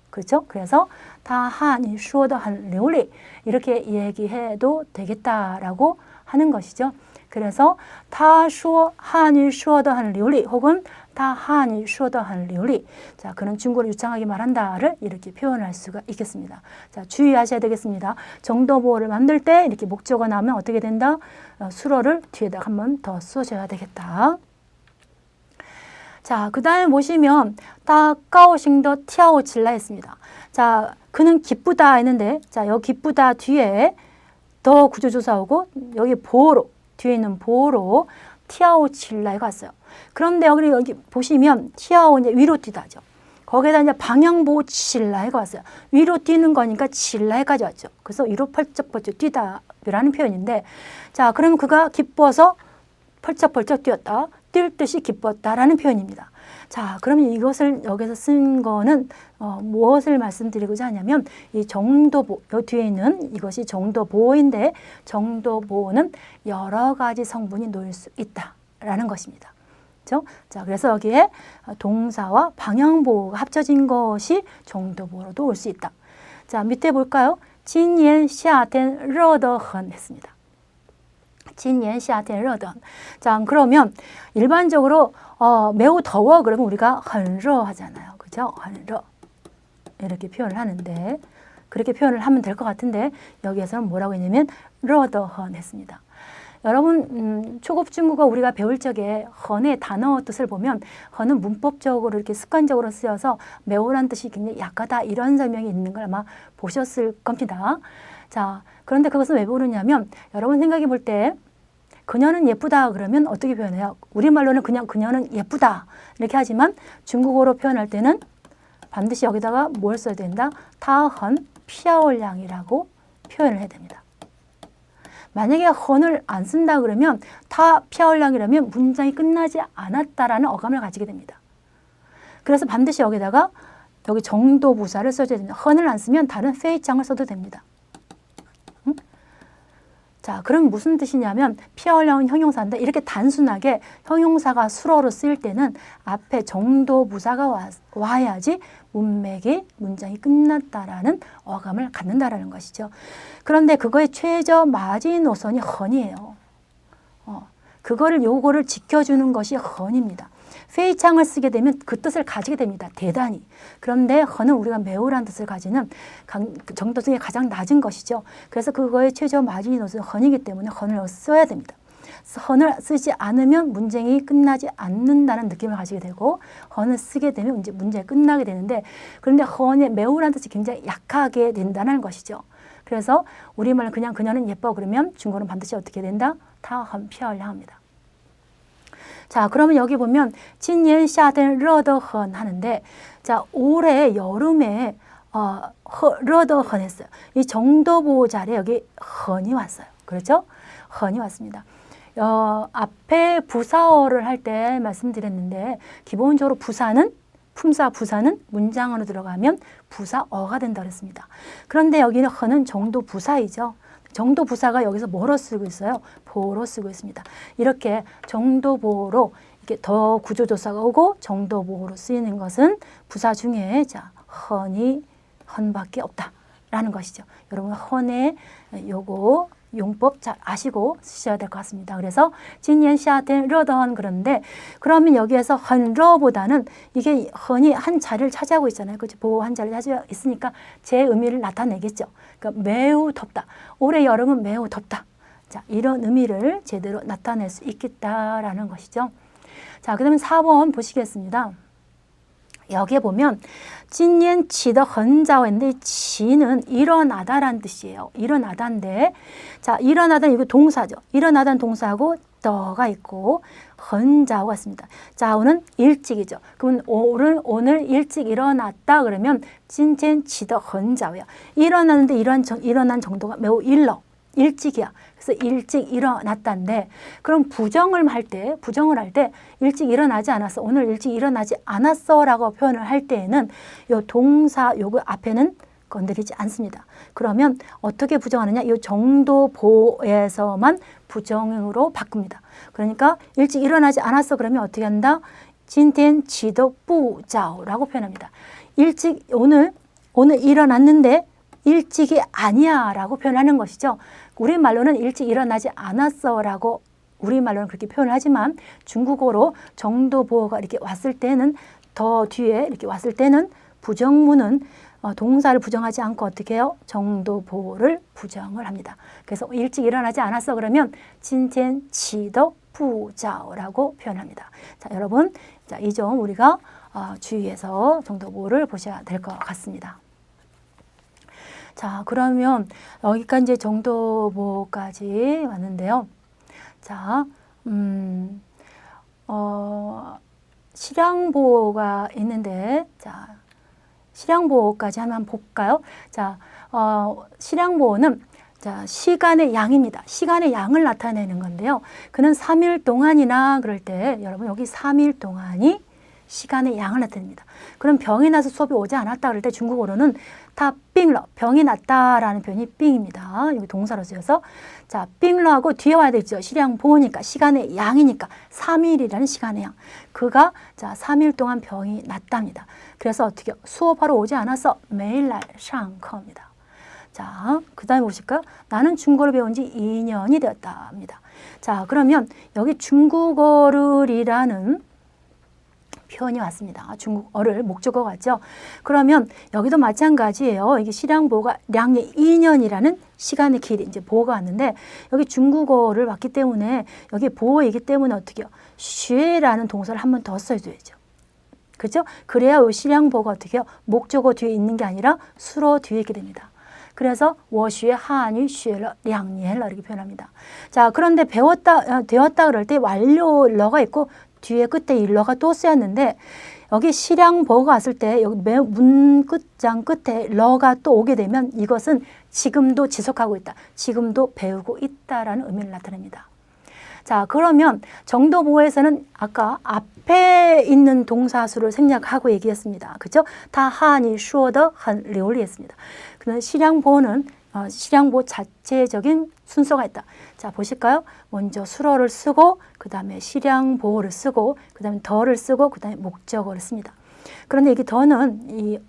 그렇죠? 그래서 他汉语说得很流利 이렇게 얘기해도 되겠다라고 하는 것이죠. 그래서 他说汉语说得很流利 혹은 他汉语说得很流利 자, 그는 중국어를 유창하게 말한다를 이렇게 표현할 수가 있겠습니다. 자, 주의하셔야 되겠습니다. 정도보호를 만들 때 이렇게 목적어 나오면 어떻게 된다? 수어를 뒤에다 한 번 더 써줘야 되겠다. 자, 그 다음에 보시면 他高兴地跳起来 했습니다. 자, 그는 기쁘다 했는데 자, 여기 기쁘다 뒤에 더 구조조사 오고 여기 보호로 뒤에 있는 보호로 티아오칠라에 갔어요. 그런데 여기 보시면 티아오 이제 위로 뛰다죠. 거기에다 이제 방향보호 칠라에가 왔어요. 위로 뛰는 거니까 칠라에까지 왔죠. 그래서 위로 펄쩍펄쩍 뛰다라는 표현인데 자, 그럼 그가 기뻐서 펄쩍펄쩍 뛰었다. 뛸 듯이 기뻤다라는 표현입니다. 자, 그러면 이것을 여기서 쓴 거는 무엇을 말씀드리고자 하냐면 이 정도보, 요 뒤에 있는 이것이 정도보호인데 정도보호는 여러 가지 성분이 놓일 수 있다라는 것입니다. 그렇죠? 자, 그래서 여기에 동사와 방향보호가 합쳐진 것이 정도보호로도 올 수 있다. 자, 밑에 볼까요? 今年夏天热得很 했습니다. 今年夏天热得很. 자, 그러면 일반적으로 매우 더워 그러면 우리가 很热 하잖아요. 그죠? 很热 이렇게 표현을 하는데 그렇게 표현을 하면 될 것 같은데 여기에서는 뭐라고 했냐면 热得很 했습니다. 여러분 초급 중국어 우리가 배울 적에 很의 단어 뜻을 보면 很은 문법적으로 이렇게 습관적으로 쓰여서 매우란 뜻이 굉장히 약하다 이런 설명이 있는 걸 아마 보셨을 겁니다. 자, 그런데 그것은 왜 모르냐면 여러분 생각해 볼 때 그녀는 예쁘다 그러면 어떻게 표현해요? 우리말로는 그냥 그녀는 예쁘다 이렇게 하지만 중국어로 표현할 때는 반드시 여기다가 뭘 써야 된다? 她很漂亮이라고 표현을 해야 됩니다. 만약에 很을 안 쓴다 그러면 她漂亮이라면 문장이 끝나지 않았다라는 어감을 가지게 됩니다. 그래서 반드시 여기다가 여기 정도 부사를 써줘야 됩니다. 很을 안 쓰면 다른 非常을 써도 됩니다. 자, 그럼 무슨 뜻이냐면 피어령 형용사인데 이렇게 단순하게 형용사가 수로로 쓰일 때는 앞에 정도 부사가 와야지 문장이 끝났다라는 어감을 갖는다라는 것이죠. 그런데 그거의 최저 마지노선이 헌이에요. 요거를 지켜주는 것이 헌입니다. 페이창을 쓰게 되면 그 뜻을 가지게 됩니다. 대단히. 그런데 헌은 우리가 매우란 뜻을 가지는 정도 중에 가장 낮은 것이죠. 그래서 그거의 최저 마지노선은 헌이기 때문에 헌을 써야 됩니다. 헌을 쓰지 않으면 문장이 끝나지 않는다는 느낌을 가지게 되고 헌을 쓰게 되면 이제 문장이 끝나게 되는데 그런데 헌의 매우란 뜻이 굉장히 약하게 된다는 것이죠. 그래서 우리말로 그냥 그녀는 예뻐 그러면 중국어는 반드시 어떻게 된다? 다 헌漂亮합니다. 자, 그러면 여기 보면今年夏天热得很 하는데 자, 올해 여름에热得很 했어요. 이 정도보호 자리에 여기 헌이 왔어요. 그렇죠? 헌이 왔습니다. 앞에 부사어를 할 때 말씀드렸는데 기본적으로 품사 부사는 문장 안으로 들어가면 부사어가 된다 그랬습니다. 그런데 여기는 헌은 정도 부사이죠. 정도 부사가 여기서 뭐로 쓰고 있어요? 보로 쓰고 있습니다. 이렇게 정도 보로 이게 더 구조조사가 오고 정도 보호로 쓰이는 것은 부사 중에 자, 헌밖에 없다라는 것이죠. 여러분 헌의 요거 용법 잘 아시고 쓰셔야 될 것 같습니다. 그래서 今年夏天热得很 그런데 그러면 여기에서 헌러보다는 이게 헌이 한 자리를 차지하고 있잖아요. 그렇죠? 보호 한 자리를 차지하고 있으니까 제 의미를 나타내겠죠. 그러니까 매우 덥다. 올해 여름은 매우 덥다. 자, 이런 의미를 제대로 나타낼 수 있겠다라는 것이죠. 자, 그다음에 4번 보시겠습니다. 여기에 보면 今年起得很早 했는데 지는 일어나다라는 뜻이에요. 일어나다인데 자, 일어나다는 이거 동사죠. 일어나다는 동사하고 더가 있고 很早가 있습니다. 자, 오는 일찍이죠. 그러면 오늘 일찍 일어났다 그러면 今天起得很早야. 일어나는데 일어난 정도가 매우 일찍이야. 그래서 일찍 일어났다인데 그럼 부정을 할 때 일찍 일어나지 않았어. 오늘 일찍 일어나지 않았어라고 표현을 할 때에는 요 동사 요거 앞에는 건드리지 않습니다. 그러면 어떻게 부정하느냐? 이 정도보에서만 부정으로 바꿉니다. 그러니까 일찍 일어나지 않았어 그러면 어떻게 한다? 今天起得不早라고 표현합니다. 일찍 오늘 일어났는데 일찍이 아니야 라고 표현하는 것이죠. 우리말로는 일찍 일어나지 않았어 라고 우리말로는 그렇게 표현을 하지만 중국어로 정도보호가 이렇게 왔을 때는 더 뒤에 이렇게 왔을 때는 부정문은 동사를 부정하지 않고 어떻게 해요? 정도보호를 부정을 합니다. 그래서 일찍 일어나지 않았어 그러면 今天起得不早라고 표현합니다. 자, 여러분, 자, 이 점 우리가 주의해서 정도보호를 보셔야 될 것 같습니다. 자, 그러면 여기까지 이제 정도보호까지 왔는데요. 자, 실향보호가 있는데, 자, 실향보호까지 한번 볼까요? 자, 실향보호는 자, 시간의 양입니다. 시간의 양을 나타내는 건데요. 그는 3일 동안이나 그럴 때, 여러분 여기 3일 동안이 시간의 양을 나타냅니다. 그럼 병이 나서 수업이 오지 않았다 그럴 때 중국어로는 다 빙러, 병이 났다라는 표현이 빙입니다. 여기 동사로 쓰여서 자, 빙러하고 뒤에 와야 되죠. 실향보호니까 시간의 양이니까 3일이라는 시간의 양. 그가 자, 3일 동안 병이 났답니다. 그래서 어떻게 수업하러 오지 않아서 매일날 상課입니다. 자, 그 다음에 보실까요? 나는 중국어를 배운 지 2년이 되었답니다. 자, 그러면 여기 중국어를이라는 표현이 왔습니다. 중국어를 목적어 같죠? 그러면 여기도 마찬가지예요. 이게 실향보호가 량의 2년이라는 시간의 길이 이제 보호가 왔는데 여기 중국어를 왔기 때문에 여기 보호이기 때문에 어떻게 해요? 쉐라는 동사를 한 번 더 써줘야죠. 그렇죠? 그래야 이 실향보호가 어떻게 해요? 목적어 뒤에 있는 게 아니라 수로 뒤에 있게 됩니다. 그래서 我学汉语学了2年了 이렇게 표현합니다. 자, 그런데 되었다 그럴 때 완료 러가 있고 뒤에 끝에 일러가 또 쓰였는데 여기 실향보호가 왔을 때 여기 문 끝장 끝에 러가 또 오게 되면 이것은 지금도 지속하고 있다. 지금도 배우고 있다라는 의미를 나타냅니다. 자, 그러면 정도보호에서는 아까 앞에 있는 동사수를 생략하고 얘기했습니다. 그죠? 다 한이说得很流利했습니다. 그런데 실향보호는 실양보 자체적인 순서가 있다. 자, 보실까요? 먼저 수러를 쓰고 그 다음에 실양보를 쓰고 그 다음에 더를 쓰고 그 다음에 목적어를 씁니다. 그런데 이게 더는 이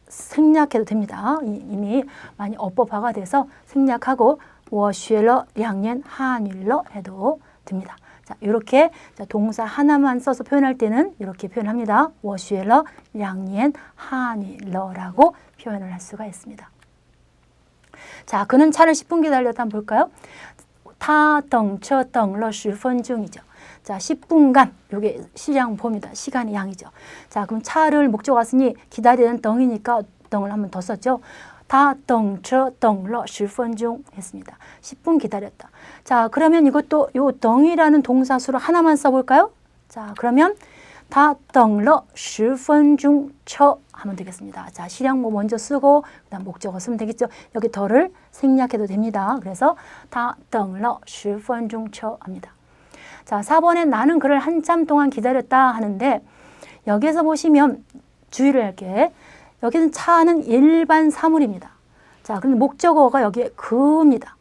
생략해도 됩니다. 이미 많이 어법화가 돼서 생략하고 我学了2年 한일러 해도 됩니다. 자, 이렇게 동사 하나만 써서 표현할 때는 이렇게 표현합니다. 我学了2年 한일러라고 표현을 할 수가 있습니다. 자, 그는 차를 10분 기다렸다 한번 볼까요? 他等车等了10分钟이죠. 자, 10분간 요게 실양보입니다. 시간의 양이죠. 자, 그럼 차를 목적 왔으니 기다리는 덩이니까 덩을 한번 더 썼죠. 他等车等了10分钟했습니다. 10분 기다렸다. 자, 그러면 이것도 요 덩이라는 동사수로 하나만 써볼까요? 자, 그러면 他等了10分钟车 하면 되겠습니다. 자, 실양보 먼저 쓰고 그다음 목적어 쓰면 되겠죠. 여기 더를 생략해도 됩니다. 그래서 他等了10分钟车 합니다. 자, 4번에 나는 그를 한참 동안 기다렸다 하는데 여기에서 보시면 주의를 할게. 여기는 차는 일반 사물입니다. 자, 그런데 목적어가 여기에 그입니다.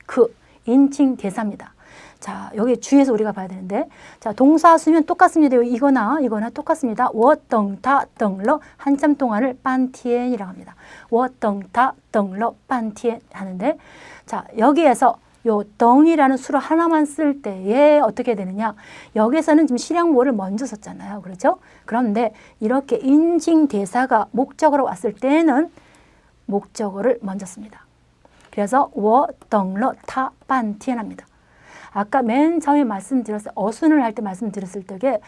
그, 인칭 대사입니다. 자, 여기 주의해서 우리가 봐야 되는데, 자, 동사 쓰면 똑같습니다. 이거나 똑같습니다. 我等他等了 한참 동안을 半天이라고 합니다. 我等他等了半天 하는데, 자, 여기에서 요 덩이라는 수로 하나만 쓸 때에 어떻게 되느냐? 여기서는 지금 실양보를 먼저 썼잖아요. 그렇죠? 그런데 이렇게 인칭 대사가 목적어로 왔을 때는 목적어를 먼저 씁니다. 그래서 我等了他半天 합니다. 아까 맨 처음에 말씀드렸어요. 어순을 할 때 말씀드렸을 때에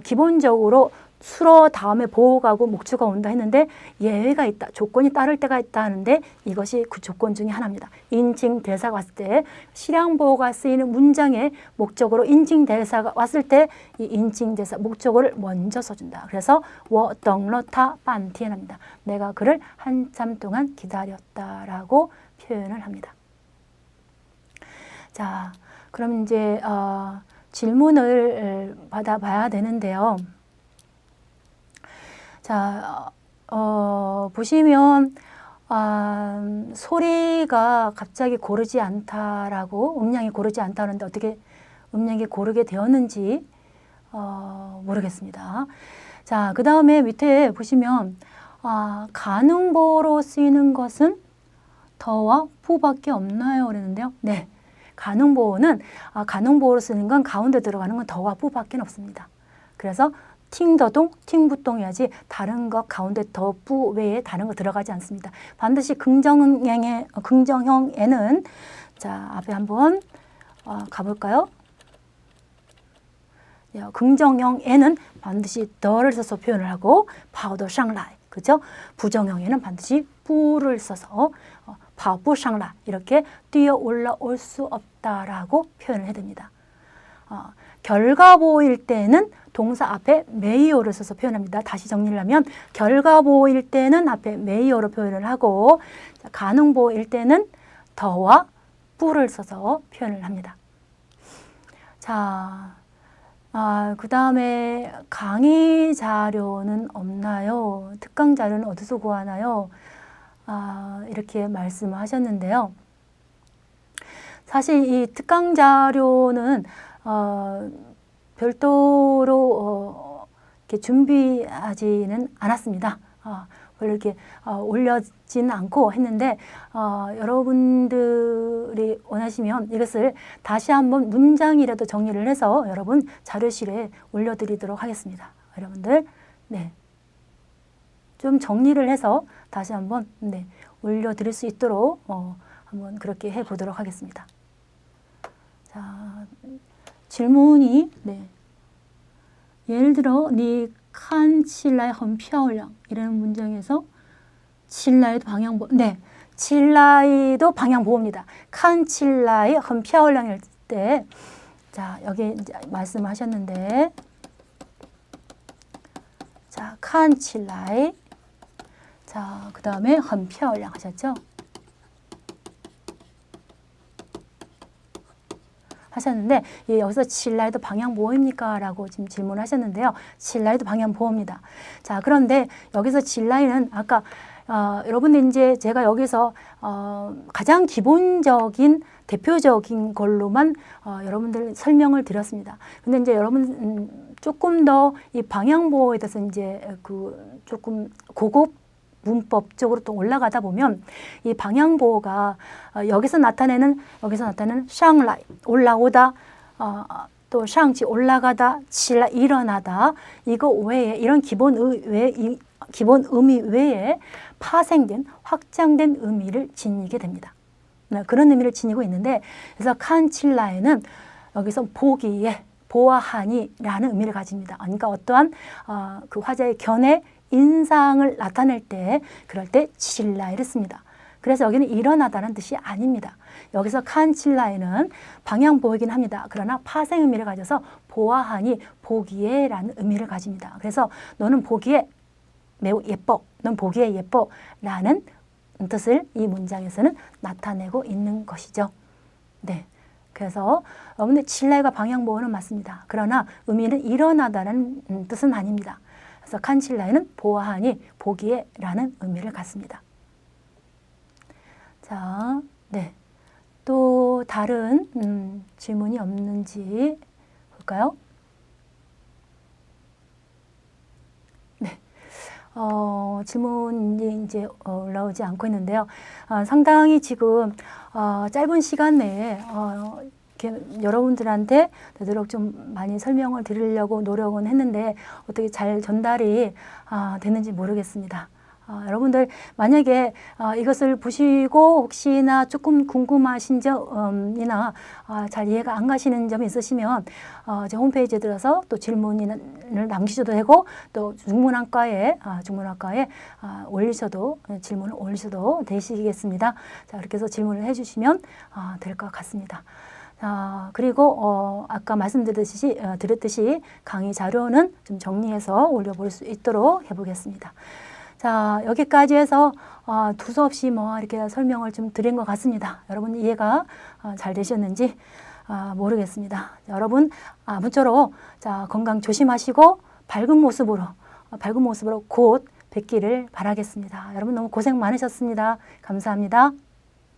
기본적으로 수로 다음에 보호가고 목적어가 온다 했는데 예외가 있다. 조건이 따를 때가 있다 하는데 이것이 그 조건 중에 하나입니다. 인칭 대사가 왔을 때 실양보호가 쓰이는 문장에 목적어로 인칭 대사가 왔을 때 이 인칭 대사 목적어를 먼저 써준다. 그래서 我等了他半天 합니다. 내가 그를 한참 동안 기다렸다라고 표현을 합니다. 자, 그럼 이제 질문을 받아봐야 되는데요. 자, 보시면 소리가 갑자기 고르지 않다라고 음량이 고르지 않다는데 어떻게 음량이 고르게 되었는지 모르겠습니다. 자, 그 다음에 밑에 보시면 가능보로 쓰이는 것은 더와 부밖에 없나요? 그랬는데요. 네. 가능보호는 가능보호로 쓰는 건 가운데 들어가는 건 더와 부밖에 없습니다. 그래서 팅더동, 팅부동이야지 다른 것 가운데 더, 부 외에 다른 거 들어가지 않습니다. 반드시 긍정형에는 자, 앞에 한번 가볼까요? 긍정형에는 반드시 더를 써서 표현을 하고 파우더 샹라이, 그죠? 부정형에는 반드시 부를 써서 파부샹라 이렇게 뛰어 올라올 수 없다라고 표현을 해야 됩니다. 결과보호일 때는 동사 앞에 메이어를 써서 표현합니다. 다시 정리를 하면 결과보호일 때는 앞에 메이어로 표현을 하고 가능보호일 때는 더와 부를 써서 표현을 합니다. 자, 그 다음에 강의 자료는 없나요? 특강 자료는 어디서 구하나요? 이렇게 말씀을 하셨는데요. 사실 이 특강 자료는 별도로 이렇게 준비하지는 않았습니다. 원래 이렇게 올려지는 않고 했는데 여러분들이 원하시면 이것을 다시 한번 문장이라도 정리를 해서 여러분 자료실에 올려드리도록 하겠습니다. 여러분들, 네. 좀 정리를 해서 다시 한번 올려드릴 수 있도록 한번 그렇게 해보도록 하겠습니다. 자, 질문이 예를 들어 你看起来很漂亮 이라는 문장에서 起来도 방향보起来도 방향보호입니다. 看起来很漂亮일 때 자, 여기 이제 말씀하셨는데 자, 看起来 자, 그 다음에 很漂亮 하셨죠? 하셨는데 여기서 起来도 방향 보호입니까? 라고 지금 질문하셨는데요. 起来도 방향 보호입니다. 자, 그런데 여기서 起来는 아까 여러분들 이제 제가 여기서 가장 기본적인 대표적인 걸로만 여러분들 설명을 드렸습니다. 근데 이제 여러분 조금 더 이 방향보호에 대해서 이제 그 조금 고급 문법적으로 또 올라가다 보면 이 방향보호가 여기서 나타내는 샹라이 올라오다, 또 샹치 올라가다, 칠라 일어나다, 이거 외에 이런 기본 의미 외에 파생된 확장된 의미를 지니게 됩니다. 그런 의미를 지니고 있는데, 그래서 칸칠라에는 여기서 보기에, 보아하니라는 의미를 가집니다. 그러니까 어떠한 그 화자의 견해, 인상을 나타낼 때, 그럴 때 칠라이를 씁니다. 그래서 여기는 일어나다는 뜻이 아닙니다. 여기서 칸칠라에는 방향보이긴 합니다. 그러나 파생 의미를 가져서 보아하니, 보기에 라는 의미를 가집니다. 그래서 너는 보기에 매우 예뻐, 넌 보기에 예뻐 라는 뜻을 이 문장에서는 나타내고 있는 것이죠. 네. 그래서 여러분들 칠라이가 방향보호는 맞습니다. 그러나 의미는 일어나다는 뜻은 아닙니다. 그래서 칸칠라이는 보아하니, 보기에 라는 의미를 갖습니다. 자, 네. 또 다른 질문이 없는지 볼까요? 네. 질문이 이제 올라오지 않고 있는데요. 상당히 지금 짧은 시간 내에 이렇게 여러분들한테 되도록 좀 많이 설명을 드리려고 노력은 했는데 어떻게 잘 전달이 되는지 모르겠습니다. 여러분들 만약에 이것을 보시고 혹시나 조금 궁금하신 점이나 잘 이해가 안 가시는 점이 있으시면 제 홈페이지에 들어서 또 질문을 남기셔도 되고, 또 중문학과에 올리셔도, 질문을 올리셔도 되시겠습니다. 자, 이렇게 해서 질문을 해주시면 될 것 같습니다. 그리고 아까 드렸듯이 강의 자료는 좀 정리해서 올려볼 수 있도록 해보겠습니다. 자, 여기까지 해서 두서없이 이렇게 설명을 좀 드린 것 같습니다. 여러분 이해가 잘 되셨는지 모르겠습니다. 여러분 아무쪼록 건강 조심하시고 밝은 모습으로 곧 뵙기를 바라겠습니다. 여러분 너무 고생 많으셨습니다. 감사합니다.